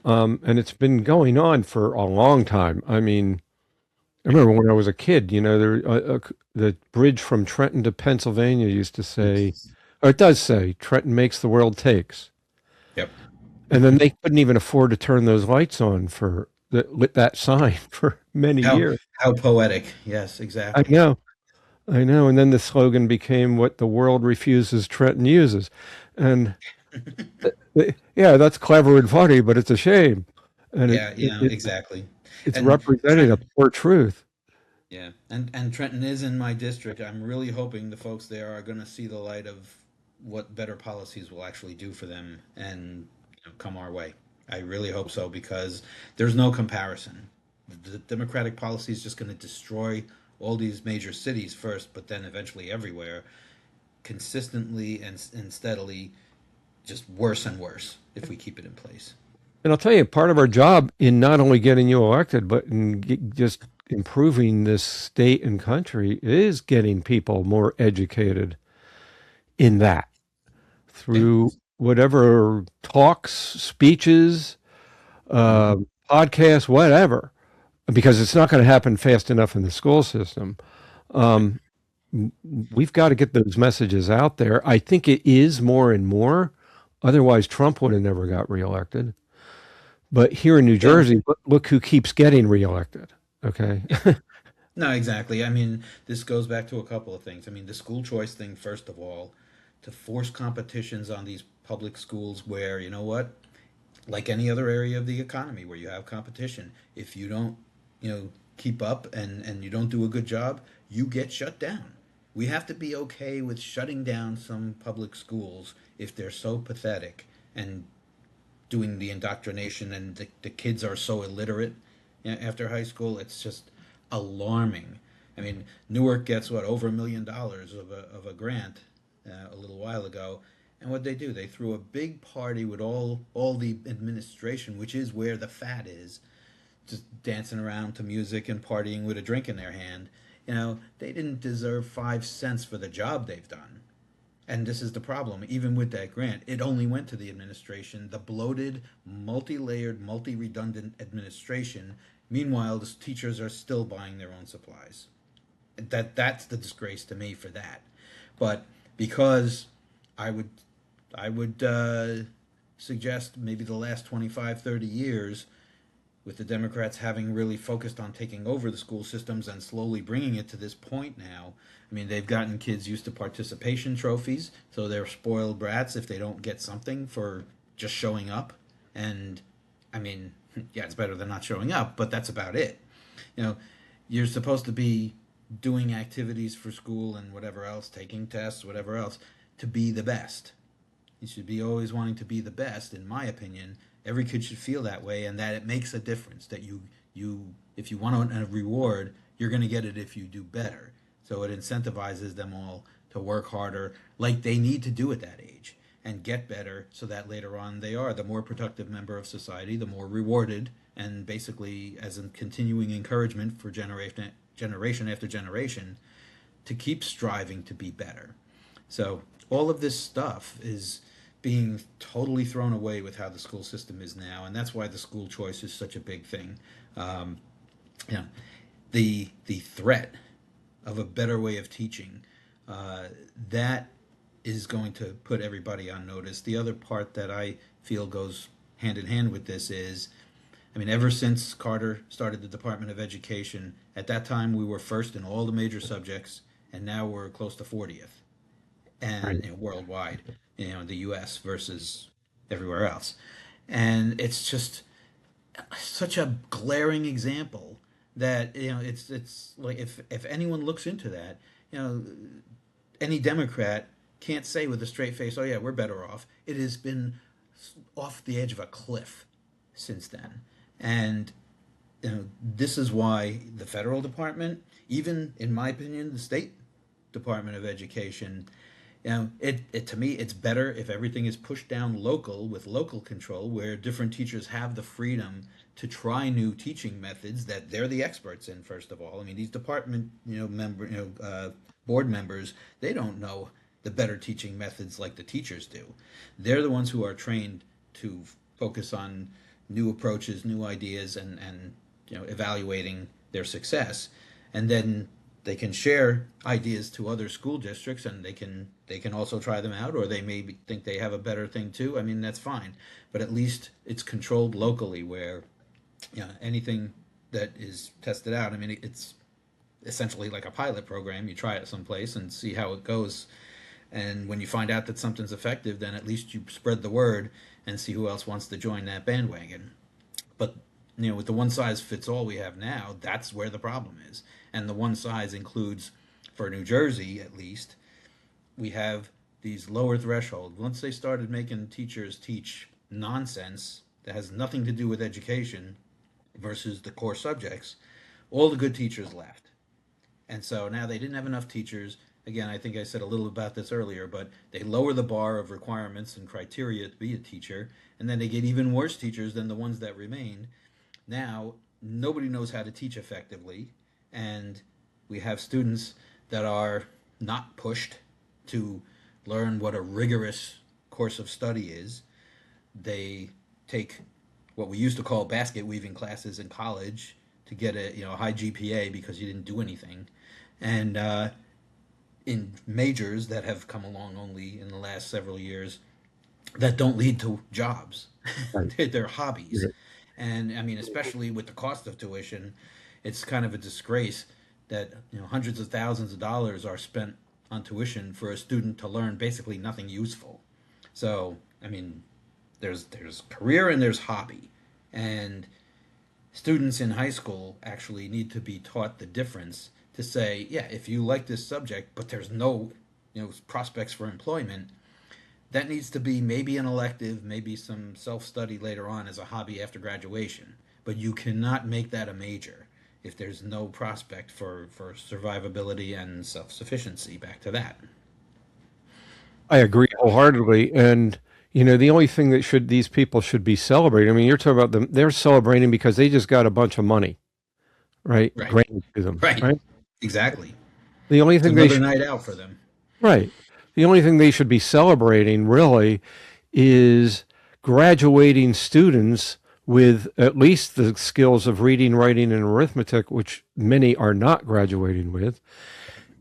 And it's been going on for a long time. I mean, I remember when I was a kid, the bridge from Trenton to Pennsylvania used to say, or it does say, Trenton makes the world takes. yep. And then they couldn't even afford to turn those lights on for with that sign for many How years. how poetic. Yes, I exactly. know, I know. And then the slogan became what the world refuses, Trenton uses. And yeah, that's clever and funny, but it's a shame. And Yeah, exactly. it's And representing a Trenton, poor truth. yeah, and Trenton is in my district. I'm really hoping the folks there are going to see the light of what better policies will actually do for them and come our way. I really hope so because there's no comparison. The Democratic policy is just going to destroy all these major cities first, but then eventually everywhere, consistently and steadily, just worse and worse if we keep it in place. And I'll tell you, part of our job in not only getting you elected, but in just improving this state and country is getting people more educated in that Yeah. through whatever talks, speeches, hmm uh, podcasts, whatever, because it's not going to happen fast enough in the school system. Right. Um, we've got to get those messages out there. I think it is more and more. Otherwise, Trump would have never got reelected. But here in New Yeah. Jersey, look who keeps getting reelected. Okay. Yeah. No, exactly. I mean, this goes back to a couple of things. I mean, the school choice thing, first of all. to force competitions on these public schools where, you know what, like any other area of the economy where you have competition, if you don't, keep up and you don't do a good job, you get shut down. We have to be okay with shutting down some public schools if they're so pathetic and doing the indoctrination, and the kids are so illiterate after high school. It's just alarming. I mean, Newark gets what, over $1 million of a grant a little while ago, and what they do, they threw a big party with all the administration, which is where the fat is, just dancing around to music and partying with a drink in their hand. They didn't deserve 5 cents for the job they've done. And this is the problem. Even with that grant, it only went to the administration, the bloated, multi-layered, multi-redundant administration. Meanwhile, the teachers are still buying their own supplies. That's the disgrace to me for that. But because I would suggest maybe the last 25, 30 years, with the Democrats having really focused on taking over the school systems and slowly bringing it to this point now. I mean, they've gotten kids used to participation trophies, so they're spoiled brats if they don't get something for just showing up. And I mean, yeah, it's better than not showing up, but that's about it. You know, you're supposed to be doing activities for school and whatever else, taking tests, whatever else, to be the best. You should be always wanting to be the best, in my opinion. Every kid should feel that way, and that it makes a difference. That if you want a reward, you're going to get it if you do better. So it incentivizes them all to work harder, like they need to do at that age, and get better, so that later on they are the more productive member of society, the more rewarded, and basically as a continuing encouragement for generation after generation to keep striving to be better. So all of this stuff is being totally thrown away with how the school system is now, and that's why the school choice is such a big thing. Um, you know, the threat of a better way of teaching, that is going to put everybody on notice. The other part that I feel goes hand in hand with this is, I mean, ever since Carter started the Department of Education, at that time we were first in all the major subjects, and now we're close to 40th, and Right. worldwide, the U.S. versus everywhere else, and it's just such a glaring example that it's like if anyone looks into that, you know, any Democrat can't say with a straight face, "Oh yeah, we're better off." It has been off the edge of a cliff since then, and this is why the federal department, even in my opinion, the state Department of Education, it to me, it's better if everything is pushed down local with local control, where different teachers have the freedom to try new teaching methods that they're the experts in. First of all, I mean, these department, board members, they don't know the better teaching methods like the teachers do. They're the ones who are trained to focus on new approaches, new ideas, and evaluating their success, and then they can share ideas to other school districts, and they can also try them out, or they may think they have a better thing too. I mean, that's fine, but at least it's controlled locally, where anything that is tested out, I mean, it's essentially like a pilot program. You try it someplace and see how it goes, and when you find out that something's effective, then at least you spread the word and see who else wants to join that bandwagon. But with the one size fits all we have now, that's where the problem is. And the one size includes, for New Jersey at least, we have these lower thresholds. Once they started making teachers teach nonsense that has nothing to do with education versus the core subjects, all the good teachers left. And so now they didn't have enough teachers. Again, I think I said a little about this earlier, but they lower the bar of requirements and criteria to be a teacher, and then they get even worse teachers than the ones that remain. Now, nobody knows how to teach effectively, and we have students that are not pushed to learn what a rigorous course of study is. They take what we used to call basket weaving classes in college to get a high GPA because you didn't do anything, and in majors that have come along only in the last several years that don't lead to jobs. Right. They're hobbies. And I mean, especially with the cost of tuition, it's kind of a disgrace that hundreds of thousands of dollars are spent on tuition for a student to learn basically nothing useful. So, I mean, there's career and there's hobby. And students in high school actually need to be taught the difference to say, yeah, if you like this subject, but there's no, prospects for employment, that needs to be maybe an elective, maybe some self-study later on as a hobby after graduation. But you cannot make that a major if there's no prospect for survivability and self-sufficiency. Back to that. I agree wholeheartedly. And the only thing that should these people should be celebrating. I mean, you're talking about them. They're celebrating because they just got a bunch of money, right? Right. Granted to them, Right. right? Exactly. The only It's thing they another should, night out for them. right. The only thing they should be celebrating really is graduating students with at least the skills of reading, writing, and arithmetic, which many are not graduating with,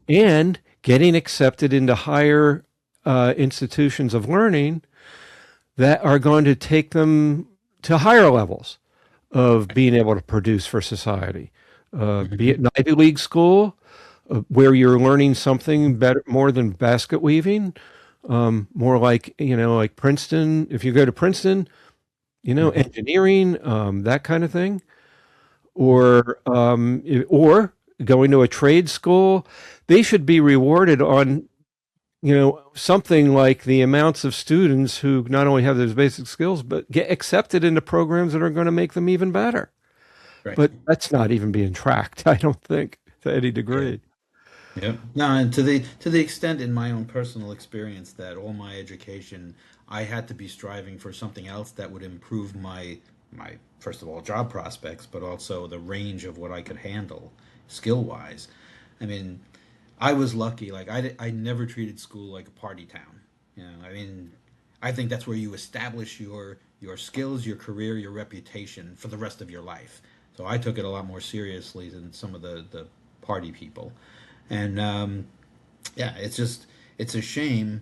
and getting accepted into higher institutions of learning that are going to take them to higher levels of being able to produce for society. Be it an Ivy League school where you're learning something better, more than basket weaving, more like, like Princeton. If you go to Princeton, Mm-hmm. engineering, that kind of thing, or going to a trade school, they should be rewarded on something like the amounts of students who not only have those basic skills, but get accepted into programs that are going to make them even better. Right. But that's not even being tracked, I don't think, to any Yeah. degree. Yep. No, and to the extent in my own personal experience that all my education, I had to be striving for something else that would improve my first of all job prospects, but also the range of what I could handle skill wise. I mean, I was lucky. Like I never treated school like a party town. I mean, I think that's where you establish your skills, your career, your reputation for the rest of your life. So I took it a lot more seriously than some of the party people. And yeah, it's a shame.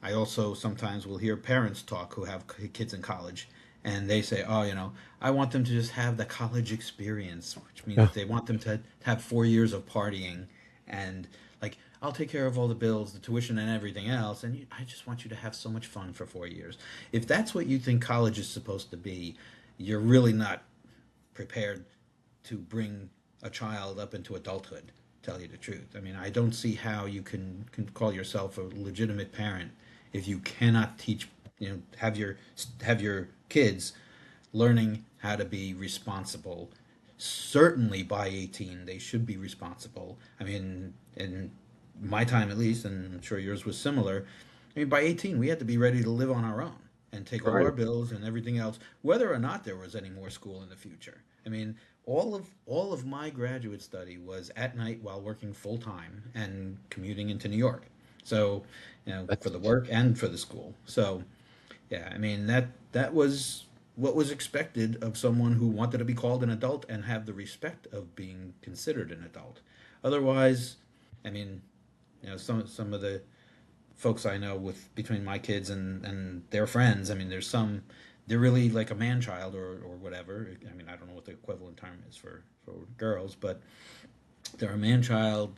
I also sometimes will hear parents talk who have kids in college, and they say, "Oh, I want them to just have the college experience," which Yeah. means they want them to have 4 years of partying, and like I'll take care of all the bills, the tuition, and everything else, and I just want you to have so much fun for 4 years. If that's what you think college is supposed to be, you're really not prepared to bring a child up into adulthood. Tell you the truth. I mean, I don't see how you can call yourself a legitimate parent if you cannot teach, have your kids learning how to be responsible. Certainly by 18, they should be responsible. I mean, in my time at least, and I'm sure yours was similar. I mean, by 18, we had to be ready to live on our own and take all our Right. bills and everything else, whether or not there was any more school in the future. I mean, all of my graduate study was at night while working full time and commuting into New York. So, for That's the work and for the school. So, yeah, I mean that was what was expected of someone who wanted to be called an adult and have the respect of being considered an adult. Otherwise, I mean, some of the folks I know with between my kids and their friends, I mean, there's some they're really like a man child or whatever. I mean, I don't know what the equivalent term is for girls, but they're a man child,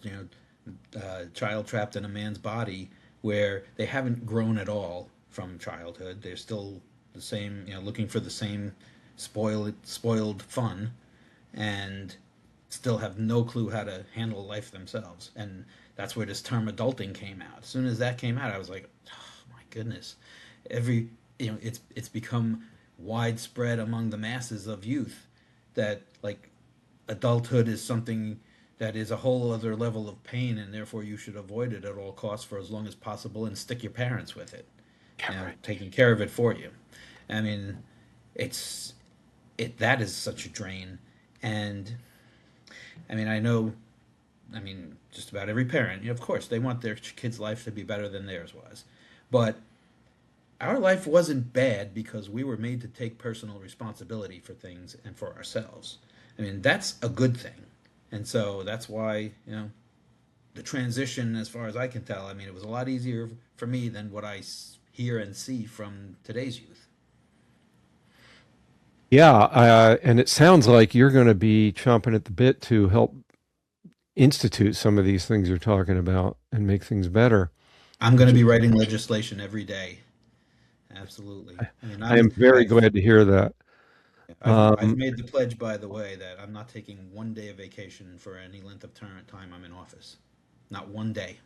child trapped in a man's body where they haven't grown at all from childhood. They're still the same, looking for the same spoiled fun, and still have no clue how to handle life themselves. And that's where this term adulting came out. As soon as that came out, I was like, oh my goodness, every it's become widespread among the masses of youth that like adulthood is something that is a whole other level of pain, and therefore you should avoid it at all costs for as long as possible and stick your parents with it, yeah, right. taking care of it for you. I mean, it's that is such a drain. And I mean, I know, I mean, just about every parent, of course, they want their kid's life to be better than theirs was. But our life wasn't bad because we were made to take personal responsibility for things and for ourselves. I mean, that's a good thing. And so that's why, the transition, as far as I can tell, I mean, it was a lot easier for me than what I hear and see from today's youth. Yeah, and it sounds like you're going to be chomping at the bit to help institute some of these things you're talking about and make things better. I'm going to be writing legislation every day. Absolutely. I mean, I am very glad to hear that. I've Um, made the pledge, by the way, that I'm not taking one day of vacation for any length of time I'm in office. Not one day.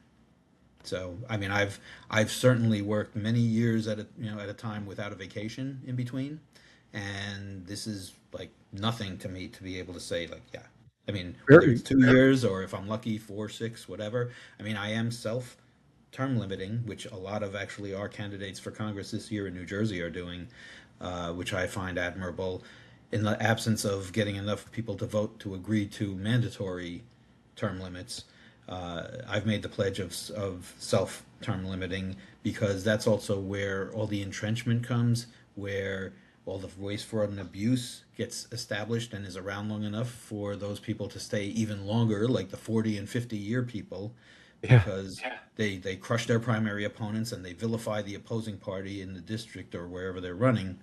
So, I mean, I've certainly worked many years at a time without a vacation in between, and this is like nothing to me to be able to say like, yeah. I mean, whether very, it's 2 years or if I'm lucky, four, six, whatever. I mean, I am self term limiting, which a lot of actually our candidates for Congress this year in New Jersey are doing, which I find admirable. In the absence of getting enough people to vote to agree to mandatory term limits, I've made the pledge of self term limiting because that's also where all the entrenchment comes, where all the waste, fraud, and abuse gets established and is around long enough for those people to stay even longer, like the 40 and 50-year people, yeah, because they crush their primary opponents and they vilify the opposing party in the district or wherever they're running.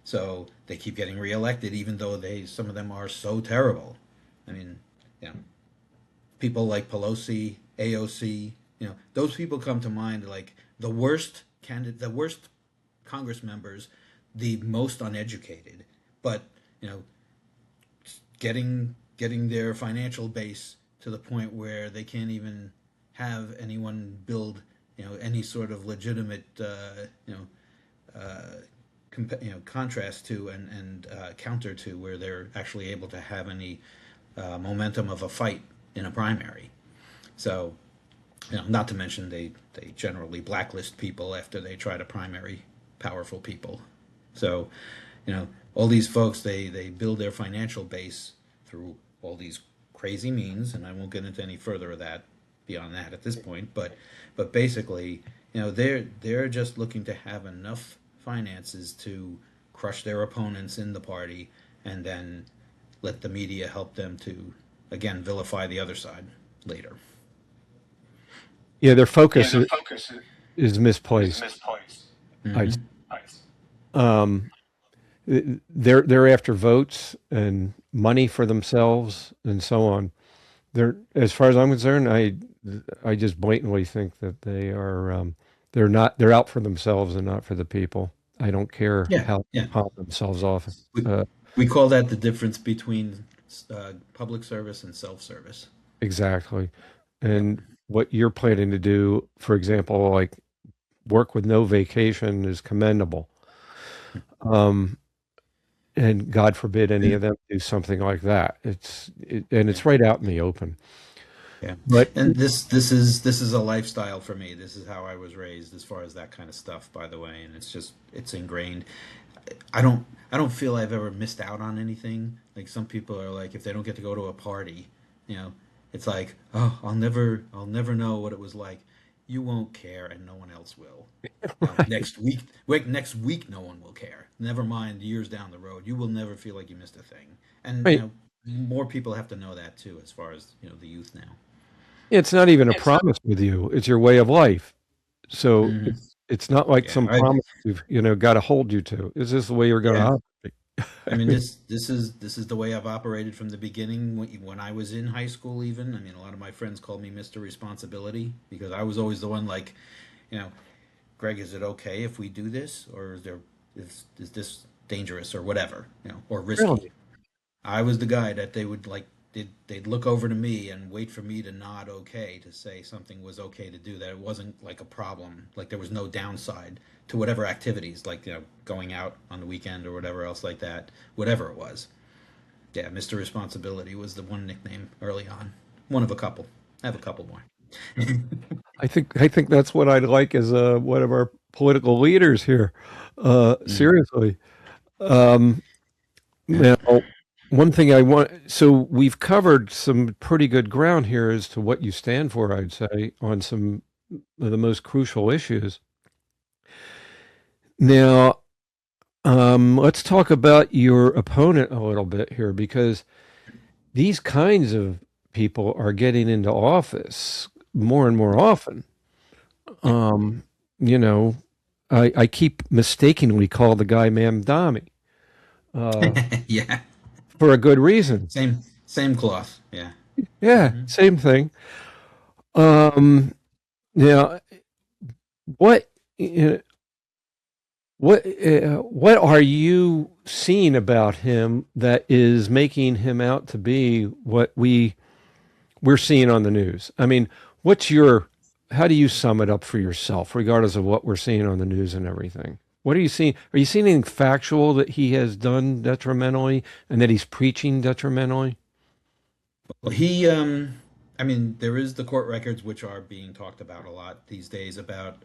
So they keep getting reelected, even though some of them are so terrible. I mean, you know, people like Pelosi, AOC, those people come to mind like the worst Congress members, the most uneducated, but you know, getting their financial base to the point where they can't even have anyone build, any sort of legitimate, contrast to and counter to where they're actually able to have any momentum of a fight in a primary. So, not to mention they generally blacklist people after they try to primary powerful people. So, all these folks they build their financial base through all these crazy means, and I won't get into any further of that beyond that at this point. But basically, they're just looking to have enough finances to crush their opponents in the party, and then let the media help them to again vilify the other side later. yeah, their focus is misplaced. I, Hmm. um, they're after votes and money for themselves and so on. They're, as far as I'm concerned, I just blatantly think that they're out for themselves and not for the people. I don't care Yeah, how they yeah. palm themselves off. We Uh, we call that the difference between public service and self-service. exactly. Yep. And what you're planning to do, for example, like work with no vacation is commendable. Um, and God forbid any of them do something like that. And Yeah. it's right out in the open. Yeah, But and this is a lifestyle for me. This is how I was raised, as far as that kind of stuff, by the way, and it's ingrained. I don't feel I've ever missed out on anything. Like some people are like, if they don't get to go to a party, you know, it's like, oh, I'll never know what it was like. You won't care, and no one else will. Next week, no one will care. Never mind years down the road, you will never feel like you missed a thing. And right, more people have to know that too, as far as the youth now. it's not even a promise with you. It's your way of life. So Hmm. it's not like Yeah, some promise you've, got to hold you to. Is this the way you're going to yeah. operate? I I mean, mean, this is the way I've operated from the beginning. When I was in high school, even, I mean, a lot of my friends called me Mr. Responsibility because I was always the one like, you know, Greg, is it okay if we do this, or is this dangerous or whatever, or risky? really? I was the guy that they would like. They'd look over to me and wait for me to nod okay to say something was okay to do, that it wasn't like a problem, like there was no downside to whatever activities, like going out on the weekend or whatever else like that, whatever it was. Yeah, Mr. Responsibility was the one nickname early on, one of a couple. I have a couple more. I think that's what I'd like as one of our political leaders here. Mm, Seriously. Um, yeah. Now, one thing I want, so we've covered some pretty good ground here as to what you stand for, I'd say, on some of the most crucial issues. Now, let's talk about your opponent a little bit here, because these kinds of people are getting into office more and more often. Yeah. Um, you know, I keep mistakenly call the guy Mamdami uh, Yeah. for a good reason. Same cloth. Yeah. Yeah, Hmm. same thing. Um, now, what uh, what are you seeing about him that is making him out to be what we're seeing on the news? I mean, what's your how do you sum it up for yourself, regardless of what we're seeing on the news and everything? What are you seeing? Are you seeing anything factual that he has done detrimentally and that he's preaching detrimentally? Well, I mean, there is the court records which are being talked about a lot these days about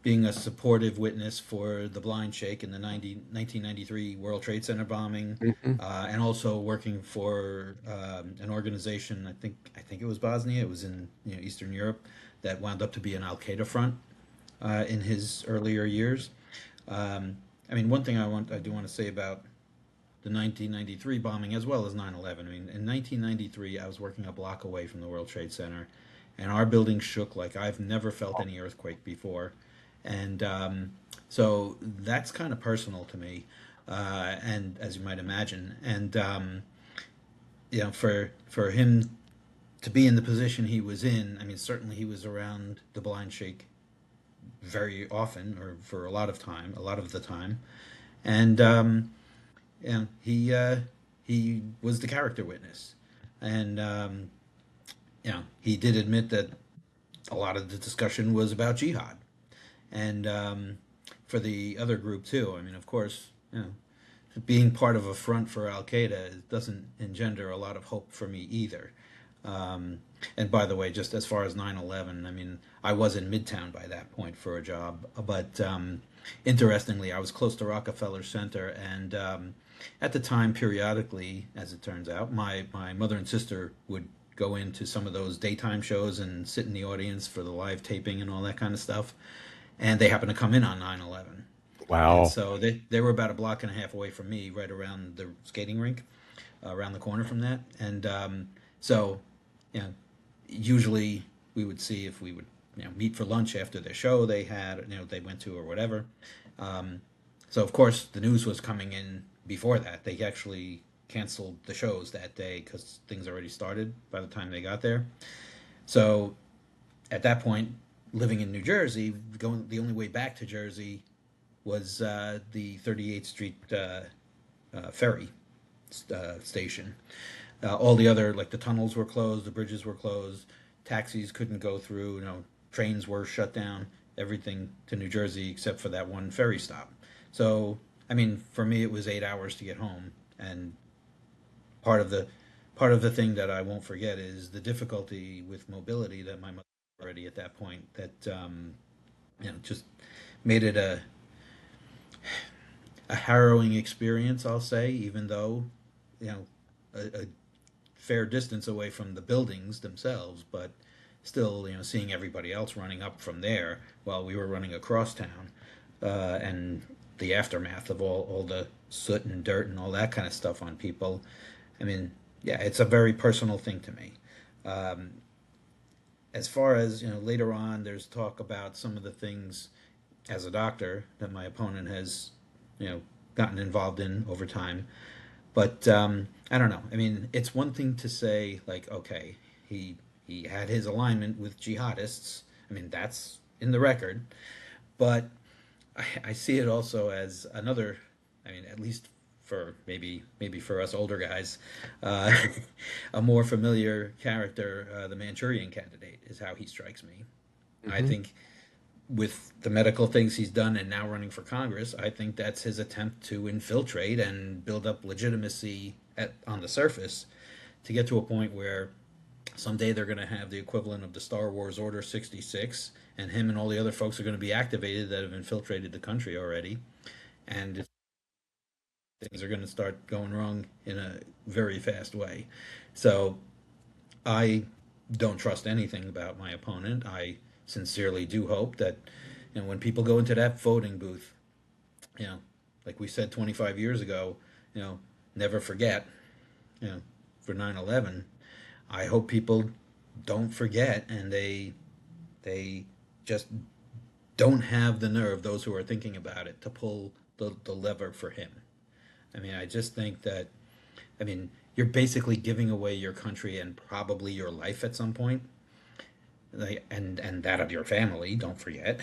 being a supportive witness for the blind sheikh in the 1993 World Trade Center bombing, Hmm. and also working for an organization. I think it was Bosnia. It was in Eastern Europe that wound up to be an Al Qaeda front in his earlier years. Um, I mean, one thing I do want to say about the 1993 bombing as well as 9/11. I mean, in 1993, I was working a block away from the World Trade Center, and our building shook like I've never felt any earthquake before, and so that's kind of personal to me, and as you might imagine, and for him to be in the position he was in, I mean, certainly he was around the blind sheikh very often, or for a lot of the time, and he was the character witness, and he did admit that a lot of the discussion was about jihad, and for the other group too. I mean, of course, being part of a front for Al Qaeda doesn't engender a lot of hope for me either. Um, and by the way, just as far as 9/11, I mean, I was in Midtown by that point for a job, but interestingly, I was close to Rockefeller Center, and at the time, periodically, as it turns out, my mother and sister would go into some of those daytime shows and sit in the audience for the live taping and all that kind of stuff. And they happened to come in on 9/11. And Wow. so they were about a block and a half away from me, right around the skating rink, around the corner from that. And so, you know, usually we would see if we would meet for lunch after the show they went to or whatever. Um, so of course the news was coming in before that. They actually canceled the shows that day because things already started by the time they got there. So at that point, living in New Jersey, going the only way back to Jersey was the 38th Street ferry station. All the other, like the tunnels were closed, the bridges were closed, taxis couldn't go through, trains were shut down, everything to New Jersey except for that one ferry stop. So, I mean, for me, it was 8 hours to get home, and part of the part of the thing that I won't forget is the difficulty with mobility that my mother already at that point that just made it a harrowing experience. I'll say, even though you know a fair distance away from the buildings themselves, but still, seeing everybody else running up from there while we were running across town, and the aftermath of all the soot and dirt and all that kind of stuff on people. I mean, yeah, it's a very personal thing to me. Um, as far as later on, there's talk about some of the things as a doctor that my opponent has, gotten involved in over time. But I don't know. I mean, it's one thing to say like, okay, he he had his alignment with jihadists. I mean, that's in the record. But I see it also as another. I mean, at least for maybe for us older guys, uh, a more familiar character. The Manchurian Candidate is how he strikes me. I Hmm. think with the medical things he's done and now running for Congress, I think that's his attempt to infiltrate and build up legitimacy on the surface to get to a point where someday they're going to have the equivalent of the Star Wars Order 66, and him and all the other folks are going to be activated that have infiltrated the country already. And things are going to start going wrong in a very fast way. So I don't trust anything about my opponent. I sincerely do hope that when people go into that voting booth, you know, like we said 25 years ago, you know, never forget, you know, for 9/11, I hope people don't forget and they just don't have the nerve, those who are thinking about it, to pull the lever for him. I mean, I just think that, I mean, you're basically giving away your country and probably your life at some point, like, and that of your family, don't forget.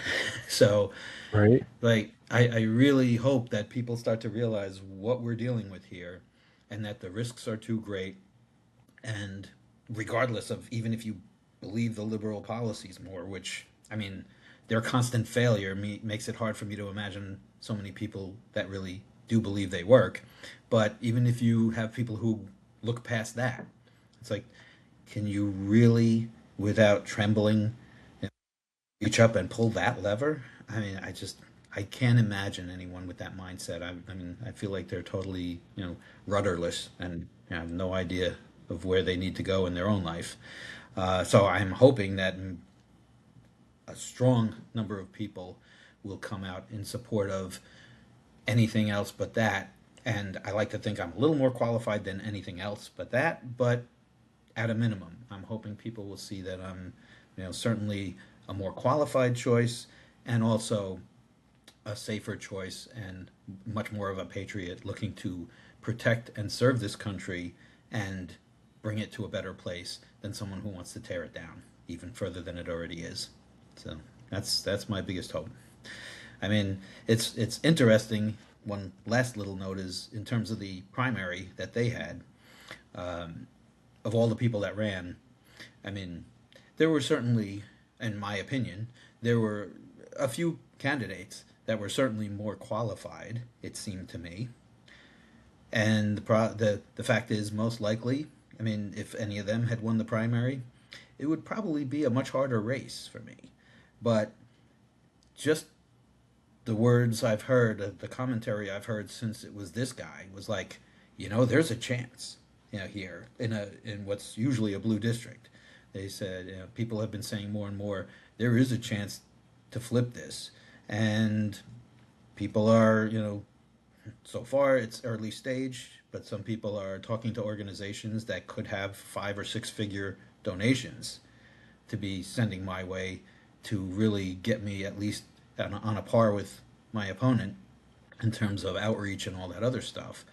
So Right. like I really hope that people start to realize what we're dealing with here and that the risks are too great. And regardless of, even if you believe the liberal policies more, which, I mean, their constant failure makes it hard for me to imagine so many people that really do believe they work. But even if you have people who look past that, it's like, can you really, without trembling, reach up and pull that lever? I mean, I can't imagine anyone with that mindset. I mean, I feel like they're totally, rudderless and have no idea of where they need to go in their own life. So I'm hoping that a strong number of people will come out in support of anything else but that. And I like to think I'm a little more qualified than anything else but that. But at a minimum, I'm hoping people will see that I'm, certainly a more qualified choice and also a safer choice and much more of a patriot looking to protect and serve this country and bring it to a better place than someone who wants to tear it down even further than it already is. So that's my biggest hope. I mean, it's interesting. One last little note is in terms of the primary that they had, of all the people that ran. I mean, there were certainly, in my opinion, there were a few candidates that were certainly more qualified. It seemed to me, and the fact is, most likely, I mean, if any of them had won the primary, it would probably be a much harder race for me. But just the words I've heard, the commentary I've heard since it was this guy was like, there's a chance, here in what's usually a blue district. They said, people have been saying more and more, there is a chance to flip this, and people are, so far it's early stage, but some people are talking to organizations that could have 5 or 6 figure donations to be sending my way to really get me at least on a par with my opponent in terms of outreach and all that other stuff.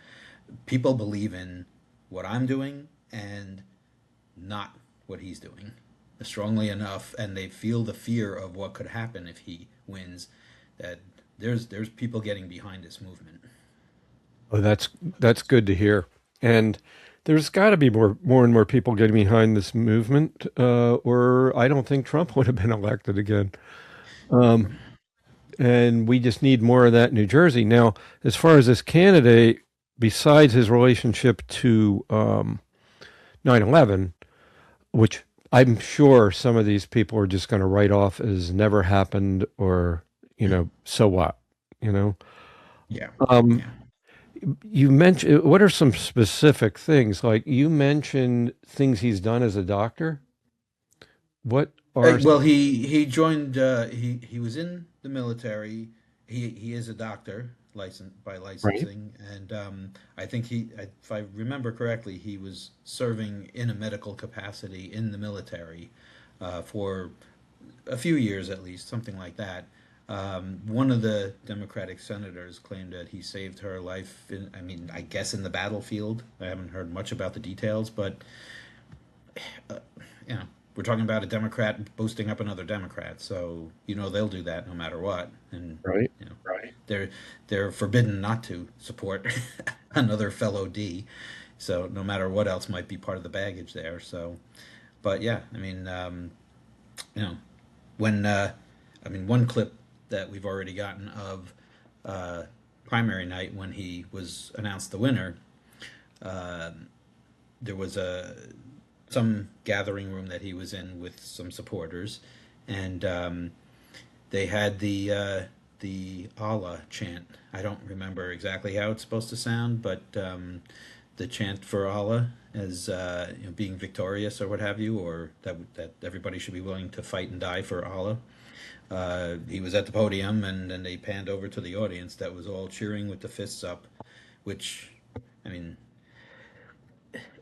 People believe in what I'm doing and not what he's doing strongly enough, and they feel the fear of what could happen if he wins. That there's people getting behind this movement. Oh, that's good to hear. And there's got to be more and more people getting behind this movement, or I don't think Trump would have been elected again. And we just need more of that in New Jersey. Now, as far as this candidate, besides his relationship to 9/11, which I'm sure some of these people are just going to write off as never happened, or so what, you know. Yeah, Um, yeah. you mentioned, what are some specific things? Like you mentioned things he's done as a doctor. What are Well, he joined. He was in the military. He is a doctor, licensed by right? licensing, and I think if I remember correctly, he was serving in a medical capacity in the military for a few years at least, something like that. One of the Democratic senators claimed that he saved her life. I mean, I guess in the battlefield. I haven't heard much about the details, but uh, you know, we're talking about a Democrat boosting up another Democrat, so they'll do that no matter what, and Right. you know, they're forbidden not to support another fellow D. So no matter what else might be part of the baggage there. So, but yeah, I mean, you know, when I mean, one clip that we've already gotten of primary night when he was announced the winner, there was some gathering room that he was in with some supporters, and they had the Allah chant. I don't remember exactly how it's supposed to sound, but the chant for Allah as being victorious or what have you, or that everybody should be willing to fight and die for Allah. He was at the podium, and then they panned over to the audience that was all cheering with the fists up, which, I mean,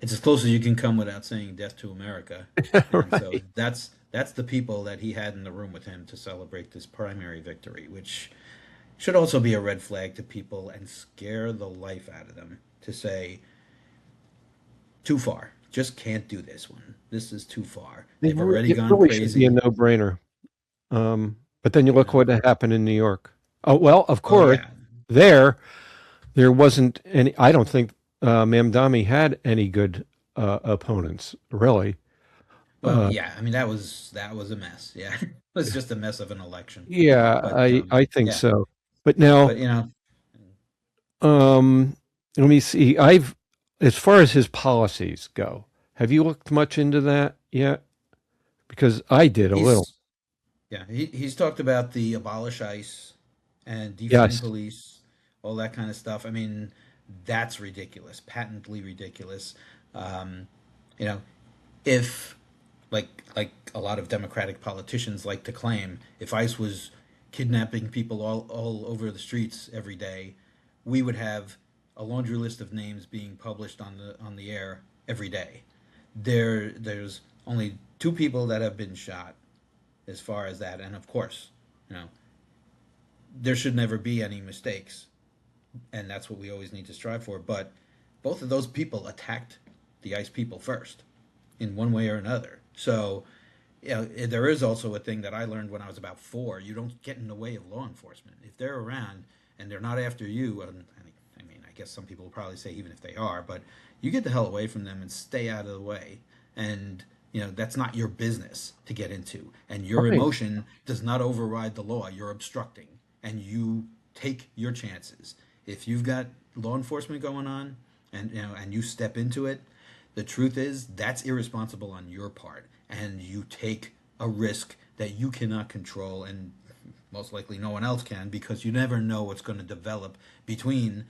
it's as close as you can come without saying "Death to America." And so Right. that's the people that he had in the room with him to celebrate this primary victory, which should also be a red flag to people and scare the life out of them to say, too far. Just can't do this one. This is too far. It They've already it gone really should be a crazy. no-brainer. But then you You look know. what happened in New York. Oh, well, of Oh course, yeah. there there wasn't any. I don't think Mamdani had any good opponents, really. Well, Uh, yeah. I mean, that was a mess. Yeah, it was just a mess of an election. yeah, But I think yeah. so. But now, But you know, um, let me see. As far as his policies go, have you looked much into that yet? Because I did a little. he's yeah he's talked about the abolish ICE and defund Yes. police, all that kind of stuff. I mean, that's ridiculous, patently ridiculous. Um, you know, if like a lot of Democratic politicians like to claim, if ICE was kidnapping people all over the streets every day, we would have a laundry list of names being published on the air every day. There's only two people that have been shot as far as that, and of course, you know, there should never be any mistakes, and that's what we always need to strive for. But both of those people attacked the ICE people first, in one way or another. So, there is also a thing that I learned when I was about 4. You don't get in the way of law enforcement. If they're around and they're not after you, and I mean, I guess some people will probably say even if they are, but you get the hell away from them and stay out of the way. And that's not your business to get into. And your Right. emotion does not override the law. You're obstructing, and you take your chances. If you've got law enforcement going on, and you step into it, the truth is that's irresponsible on your part, and you take a risk that you cannot control, and most likely no one else can, because you never know what's going to develop between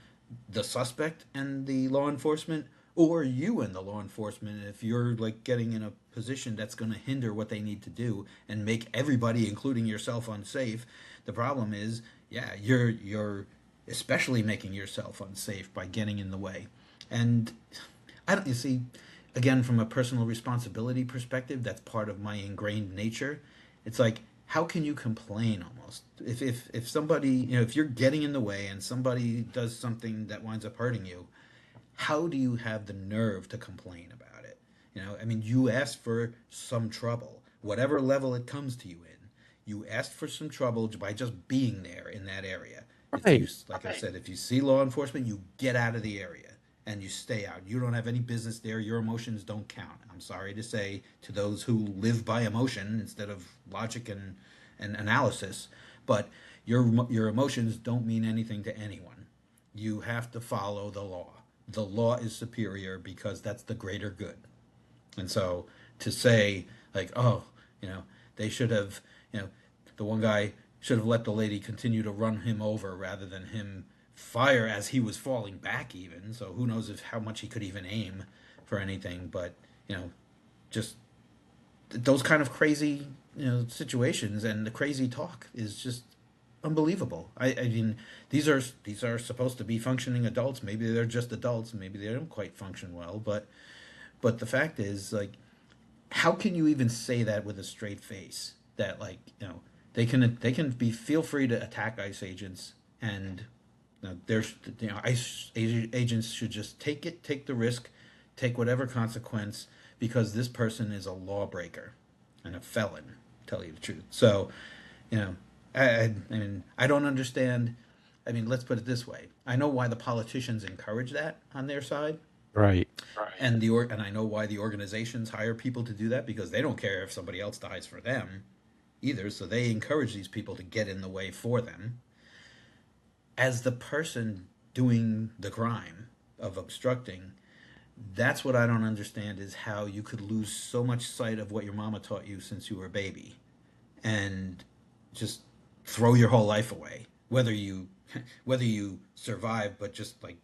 the suspect and the law enforcement, or you and the law enforcement, if you're like getting in a position that's going to hinder what they need to do and make everybody, including yourself, unsafe. The problem is, yeah, you're especially making yourself unsafe by getting in the way. And I don't, you see, again, from a personal responsibility perspective, that's part of my ingrained nature. It's like, how can you complain almost? If somebody, if you're getting in the way and somebody does something that winds up hurting you, how do you have the nerve to complain about it? I mean, you asked for some trouble, whatever level it comes to you in. You asked for some trouble by just being there in that area. If you, Right. like I said, if you see law enforcement, you get out of the area and you stay out. You don't have any business there. Your emotions don't count. I'm sorry to say to those who live by emotion instead of logic and analysis, but your emotions don't mean anything to anyone. You have to follow the law. The law is superior because that's the greater good. And so to say like, oh, you know, they should have, the one guy should have let the lady continue to run him over rather than him fire as he was falling back even. So who knows if how much he could even aim for anything, but you know, just those kind of crazy, situations, and the crazy talk is just unbelievable. I mean, these are supposed to be functioning adults. Maybe they're just adults. Maybe they don't quite function well. But the fact is, like, how can you even say that with a straight face? That, like, they can be feel free to attack ICE agents, and there's ICE agents should just take the risk, take whatever consequence, because this person is a lawbreaker and a felon. Tell you the truth. So, you know, I mean, I don't understand. I mean, let's put it this way. I know why the politicians encourage that on their side, Right. and I know why the organizations hire people to do that, because they don't care if somebody else dies for them either. So they encourage these people to get in the way for them. As the person doing the crime of obstructing, that's what I don't understand, is how you could lose so much sight of what your mama taught you since you were a baby, and just throw your whole life away. Whether you survive, but just like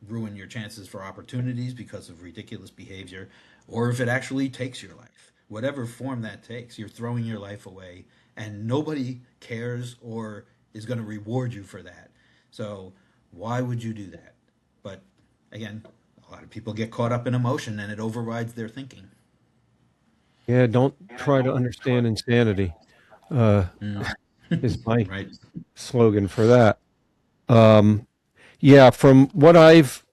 ruin your chances for opportunities because of ridiculous behavior, or if it actually takes your life. Whatever form that takes, you're throwing your life away, and nobody cares or is going to reward you for that. So why would you do that? But again, a lot of people get caught up in emotion and it overrides their thinking. Yeah, don't try to understand insanity, uh, Mm. is my Right. slogan for that. Um, yeah, from what I've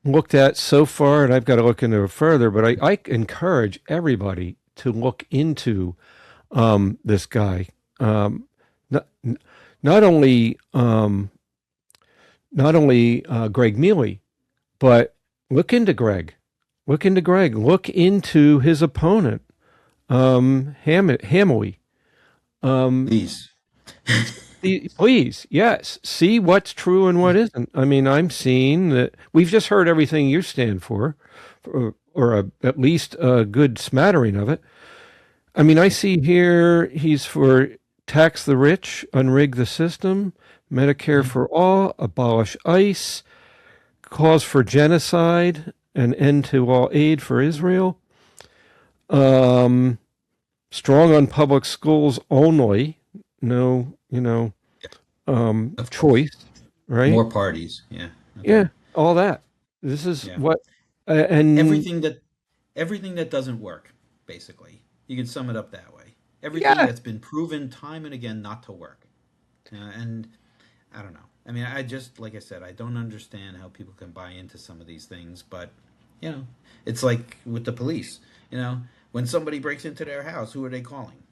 looked at so far, and I've got to look into it further, but I encourage everybody to look into this guy. Um, not, not only Gregg Mele, but look into Gregg. Look into Gregg. Look into his opponent, Hamily. Um, Please. Please, yes, see what's true and what isn't. I mean, I'm seeing that we've just heard everything you stand for, at least a good smattering of it. I mean, I see here he's for tax the rich, unrig the system, Medicare for all, abolish ICE, cause for genocide, an end to all aid for Israel, um, strong on public schools only, no, Of course. choice, right? More parties. Yeah. Okay. Yeah, all that. This is Yeah. what, and Everything that everything that doesn't work, basically. You can sum it up that way. Everything yeah, that's been proven time and again not to work. And I don't know. I mean, I just, like I said, I don't understand how people can buy into some of these things, but, you know, it's like with the police. You know, when somebody breaks into their house, who are they calling?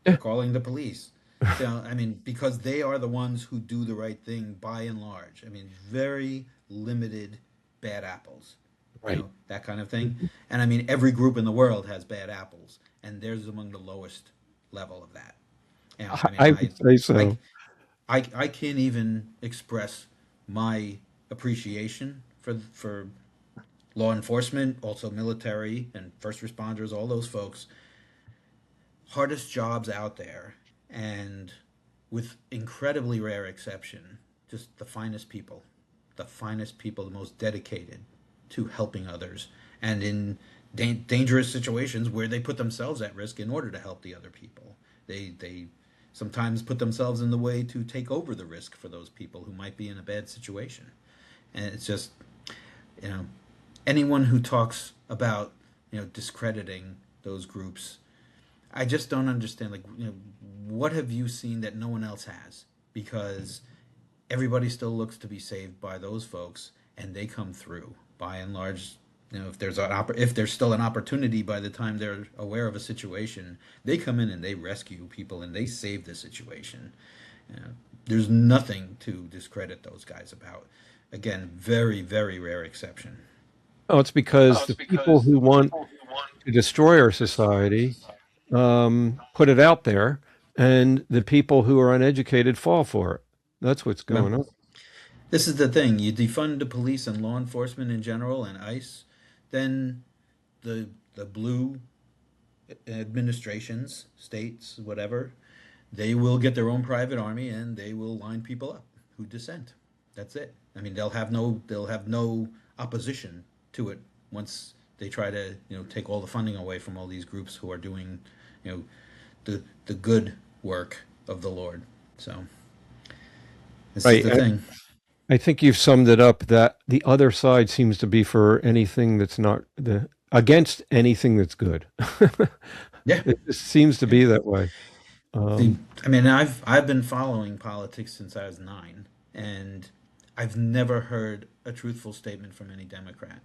They're yeah, calling the police. So, I mean, because they are the ones who do the right thing by and large. I mean, very limited bad apples, right. that kind of thing. And I mean, every group in the world has bad apples, and theirs among the lowest level of that. I mean, I would say I, so. I can't even express my appreciation for law enforcement, also military and first responders, all those folks, hardest jobs out there, and with incredibly rare exception, just the finest people, the most dedicated to helping others, and in dangerous situations where they put themselves at risk in order to help the other people. They sometimes put themselves in the way to take over the risk for those people who might be in a bad situation. And it's just, you know, anyone who talks about, discrediting those groups, I just don't understand. Like, what have you seen that no one else has? Because everybody still looks to be saved by those folks, and they come through by and large. If there's still an opportunity by the time they're aware of a situation, they come in and they rescue people and they save the situation. You know, there's nothing to discredit those guys about. Again, very very rare exception. Oh, it's because the people who want to destroy our society put it out there, and the people who are uneducated fall for it. That's what's Well, going on. this is the thing. You defund the police and law enforcement in general and ICE, then the blue administrations, states, whatever, they will get their own private army and they will line people up who dissent. That's it. I mean, they'll have no opposition to it once they try to, take all the funding away from all these groups who are doing, you know the good work of the Lord. So this is Right. the thing. I think you've summed it up that the other side seems to be for anything that's not against anything that's good. Yeah. It just seems to Yeah. be that way. See, Um, I mean, I've been following politics since I was 9, and I've never heard a truthful statement from any Democrat.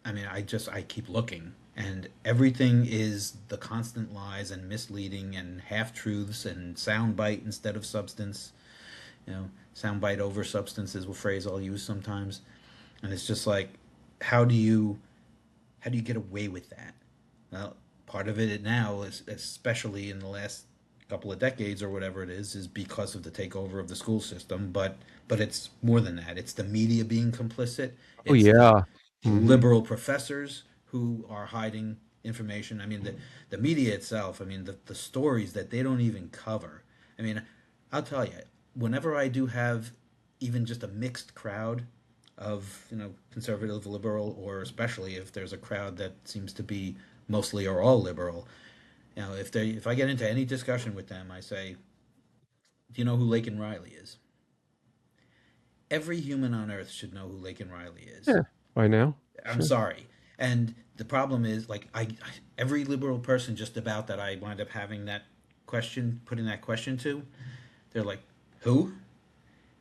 I mean, I keep looking, and everything is the constant lies and misleading and half truths and soundbite instead of substance. Soundbite over substance is a phrase I'll use sometimes, and it's just like, how do you how do you get away with that? Well, part of it now is, especially in the last couple of decades or whatever it is because of the takeover of the school system. But it's more than that. It's the media being complicit. oh It's the yeah. Hmm. liberal professors who are hiding information. I mean, the media itself. I mean, the stories that they don't even cover. I mean, I'll tell you, whenever I do have even just a mixed crowd of, conservative, liberal, or especially if there's a crowd that seems to be mostly or all liberal, if I get into any discussion with them, I say, "Do you know who Laken Riley is?" Every human on earth should know who Laken Riley is. Yeah. By now, I'm sure. sorry. And the problem is, like, every liberal person just about that I wind up having that putting that question to, they're like, "Who?"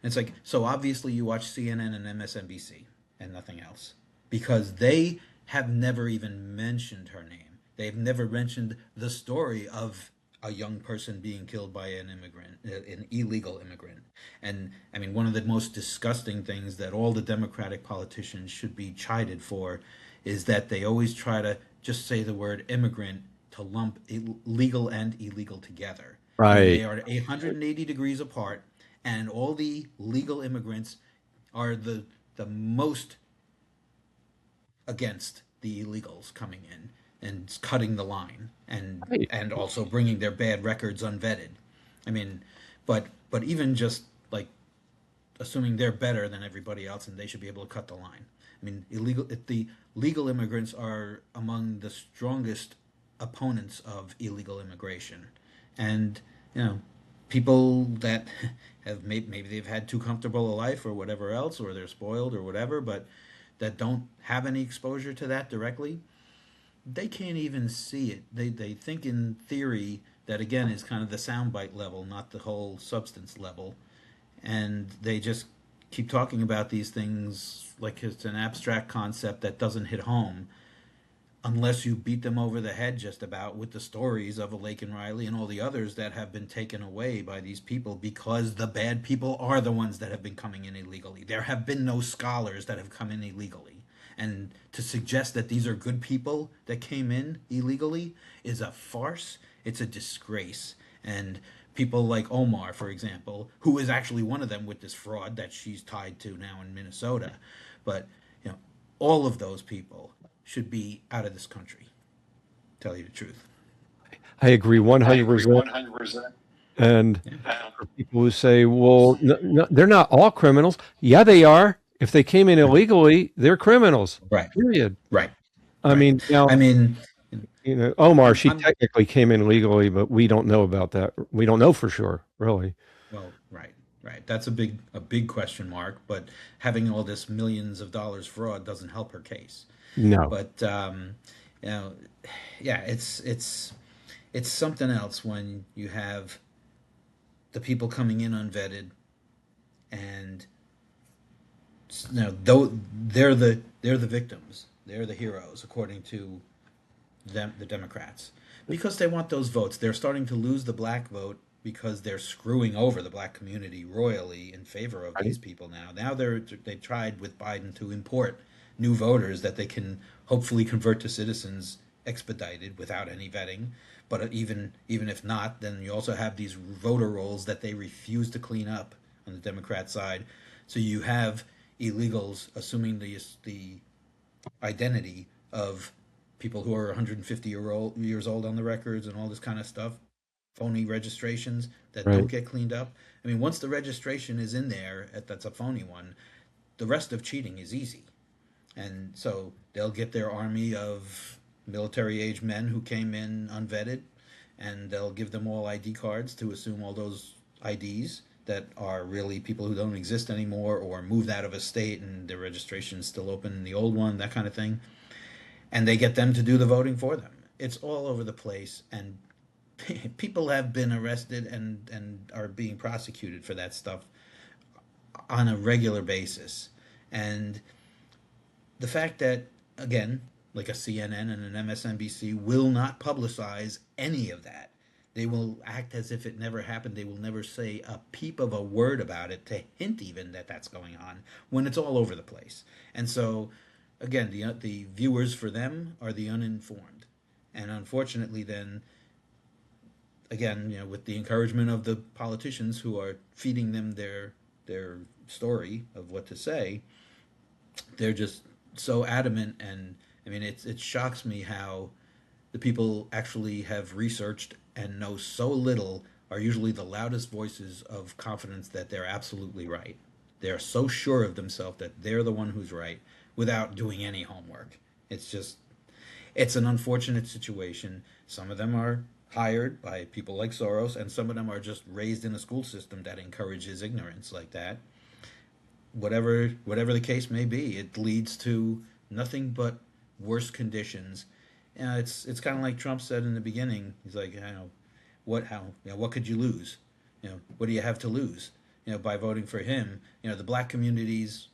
And it's like, so obviously you watch CNN and MSNBC. and nothing else, because they have never even mentioned her name. They've never mentioned the story of a young person being killed by an immigrant, an illegal immigrant. And I mean, one of the most disgusting things that all the Democratic politicians should be chided for is that they always try to just say the word immigrant to lump legal and illegal together. I mean, Right. they are 880 degrees apart, and all the legal immigrants are the most against the illegals coming in and cutting the line, Right. and also bringing their bad records unvetted. I mean, but even just like assuming they're better than everybody else and they should be able to cut the line. I mean, the legal immigrants are among the strongest opponents of illegal immigration, and you know, people that have maybe they've had too comfortable a life or whatever else, or they're spoiled or whatever, but that don't have any exposure to that directly, they can't even see it. They think in theory that again is kind of the soundbite level, not the whole substance level, and they just keep talking about these things like it's an abstract concept that doesn't hit home unless you beat them over the head just about with the stories of a Laken Riley and all the others that have been taken away by these people, because the bad people are the ones that have been coming in illegally. There have been no scholars that have come in illegally. And to suggest that these are good people that came in illegally is a farce. It's a disgrace. And people like Omar, for example, who is actually one of them with this fraud that she's tied to now in Minnesota. But, you know, all of those people should be out of this country, tell you the truth. I agree I agree 100%. 100%. And Yeah. for people who say, well, they're not all criminals. Yeah, they are. If they came in illegally, they're criminals. Right, Period. right, I right. mean, I now, mean, Omar, she I'm technically came in legally, but we don't know about that. We don't know for sure, really. well, right, right. That's a big question mark. But having all this millions of dollars fraud doesn't help her case. No. But you know, yeah, it's something else when you have the people coming in unvetted, and though they're the victims, they're the heroes according to them, the Democrats, because they want those votes. They're starting to lose the black vote because they're screwing over the black community royally in favor of Right? these people now. Now they tried with Biden to import new voters that they can hopefully convert to citizens expedited without any vetting. But even if not, then you also have these voter rolls that they refuse to clean up on the Democrat side. So you have illegals assuming the identity of people who are 150 years old on the records and all this kind of stuff, phony registrations that don't Right. get cleaned up. I mean, once the registration is in there, that's a phony one, the rest of cheating is easy. And so they'll get their army of military age men who came in unvetted, and they'll give them all ID cards to assume all those IDs that are really people who don't exist anymore or moved out of a state and their registration is still open in the old one, that kind of thing. And they get them to do the voting for them. It's all over the place, and people have been arrested and are being prosecuted for that stuff on a regular basis. And the fact that, again, like a CNN and an MSNBC will not publicize any of that. They will act as if it never happened. They will never say a peep of a word about it to hint even that that's going on when it's all over the place. And so, again, the viewers for them are the uninformed. And unfortunately, then again, with the encouragement of the politicians who are feeding them their story of what to say, they're just so adamant. And I mean, it shocks me how the people actually have researched and know so little are usually the loudest voices of confidence that they're absolutely right. They're so sure of themselves that they're the one who's right without doing any homework. It's just, it's an unfortunate situation. Some of them are hired by people like Soros, and some of them are just raised in a school system that encourages ignorance like that. Whatever the case may be, it leads to nothing but worse conditions. It's kind of like Trump said in the beginning. He's like, what could you lose? What do you have to lose? By voting for him. The black communities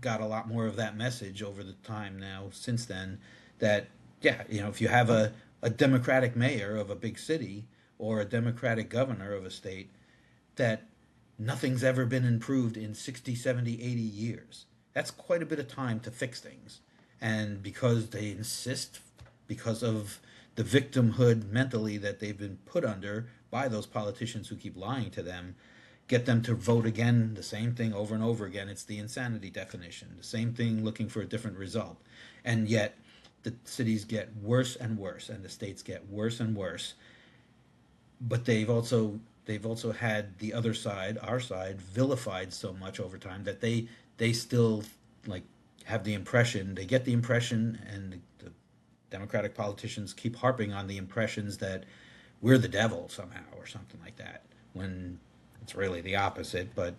got a lot more of that message over the time now since then. That yeah, if you have a Democratic mayor of a big city or a Democratic governor of a state, that nothing's ever been improved in 60, 70, 80 years. That's quite a bit of time to fix things. And because they insist, because of the victimhood mentally that they've been put under by those politicians who keep lying to them, get them to vote again, the same thing over and over again. It's the insanity definition, the same thing looking for a different result. And yet the cities get worse and worse and the states get worse and worse. But they've also had the other side, our side, vilified so much over time that they still like have the impression, they get the impression, and the Democratic politicians keep harping on the impressions that we're the devil somehow or something like that, when it's really the opposite. But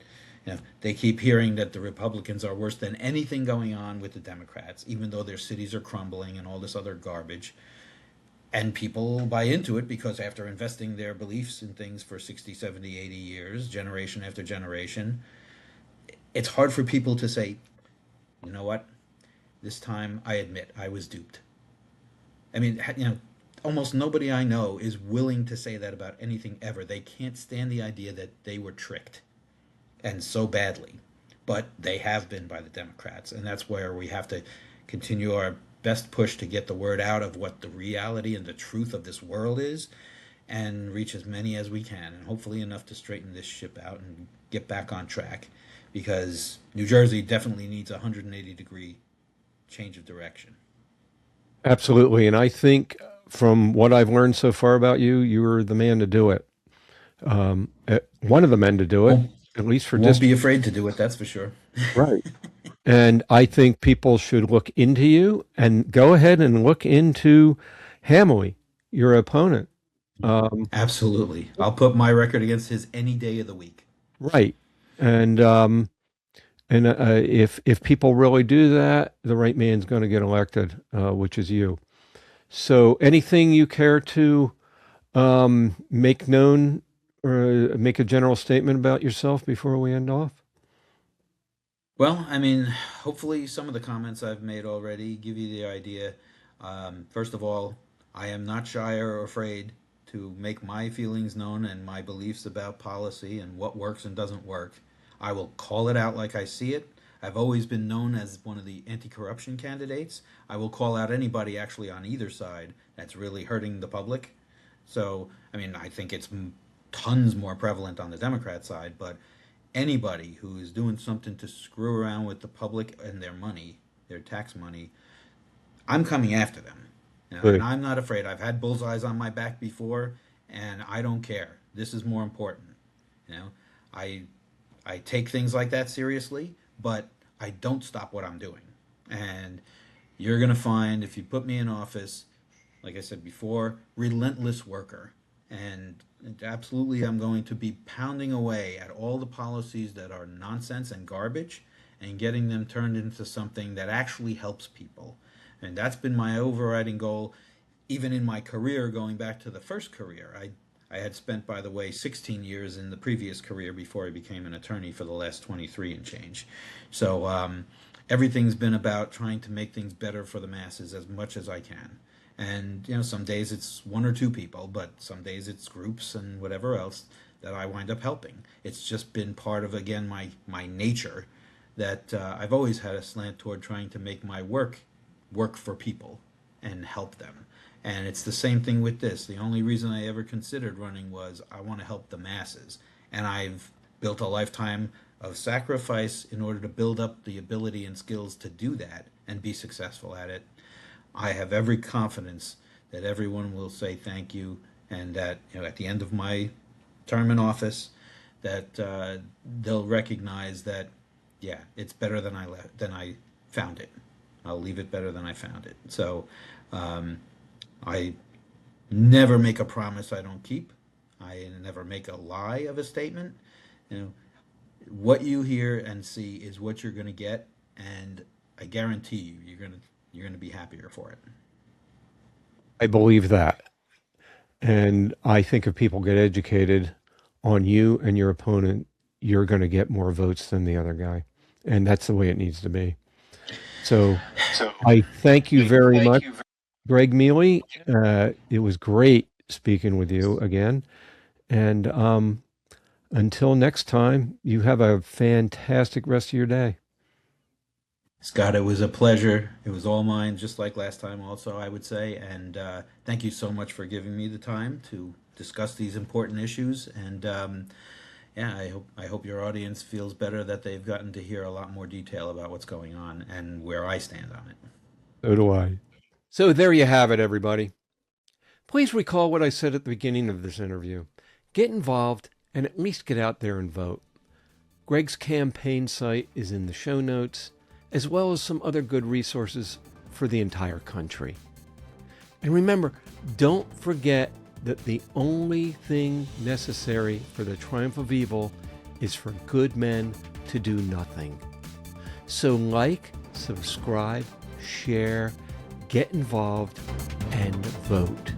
they keep hearing that the Republicans are worse than anything going on with the Democrats, even though their cities are crumbling and all this other garbage. And people buy into it because after investing their beliefs in things for 60, 70, 80 years, generation after generation, it's hard for people to say, you know what, this time I admit I was duped. I mean, almost nobody I know is willing to say that about anything ever. They can't stand the idea that they were tricked, and so badly. But they have been by the Democrats, and that's where we have to continue our best push to get the word out of what the reality and the truth of this world is, and reach as many as we can, and hopefully enough to straighten this ship out and get back on track. Because New Jersey definitely needs a 180-degree change of direction. Absolutely. And I think from what I've learned so far about you, you're the man to do it. One of the men to do it, Won't, at least for won't be district. afraid to do it, that's for sure. Right. And I think people should look into you and go ahead and look into Hamley, your opponent. Um, Absolutely. I'll put my record against his any day of the week. right. And if people really do that, the right man's going to get elected, which is you. So, anything you care to make known or make a general statement about yourself before we end off? Well, I mean, hopefully some of the comments I've made already give you the idea. First of all, I am not shy or afraid to make my feelings known and my beliefs about policy and what works and doesn't work. I will call it out like I see it. I've always been known as one of the anti-corruption candidates. I will call out anybody actually on either side that's really hurting the public. So, I mean, I think it's tons more prevalent on the Democrat side, but anybody who is doing something to screw around with the public and their money, their tax money, I'm coming after them. And Good. I'm not afraid. I've had bullseyes on my back before, and I don't care. This is more important. You know, I I take things like that seriously, but I don't stop what I'm doing. And you're gonna find if you put me in office, like I said before, relentless worker. And absolutely, I'm going to be pounding away at all the policies that are nonsense and garbage and getting them turned into something that actually helps people. And that's been my overriding goal, even in my career, going back to the first career. I had spent, by the way, 16 years in the previous career before I became an attorney for the last 23 and change. So everything's been about trying to make things better for the masses as much as I can. And some days it's one or two people, but some days it's groups and whatever else that I wind up helping. It's just been part of, again, my nature, that I've always had a slant toward trying to make my work for people and help them. And it's the same thing with this. The only reason I ever considered running was I want to help the masses. And I've built a lifetime of sacrifice in order to build up the ability and skills to do that and be successful at it. I have every confidence that everyone will say thank you, and that at the end of my term in office, that they'll recognize that yeah, it's better than I found it. I'll leave it better than I found it. So I never make a promise I don't keep. I never make a lie of a statement. You know, what you hear and see is what you're going to get, and I guarantee you, you're going to be happier for it. I believe that. And I think if people get educated on you and your opponent, you're going to get more votes than the other guy. And that's the way it needs to be. So I thank you very much, Gregg Mele. It was great speaking with you again. And until next time, you have a fantastic rest of your day. Scott, it was a pleasure. It was all mine, just like last time, also, I would say. And thank you so much for giving me the time to discuss these important issues. And yeah, I hope your audience feels better that they've gotten to hear a lot more detail about what's going on and where I stand on it. So do I. So there you have it, everybody. Please recall what I said at the beginning of this interview. Get involved and at least get out there and vote. Gregg's campaign site is in the show notes, as well as some other good resources for the entire country. And remember, don't forget that the only thing necessary for the triumph of evil is for good men to do nothing. So like, subscribe, share, get involved, and vote.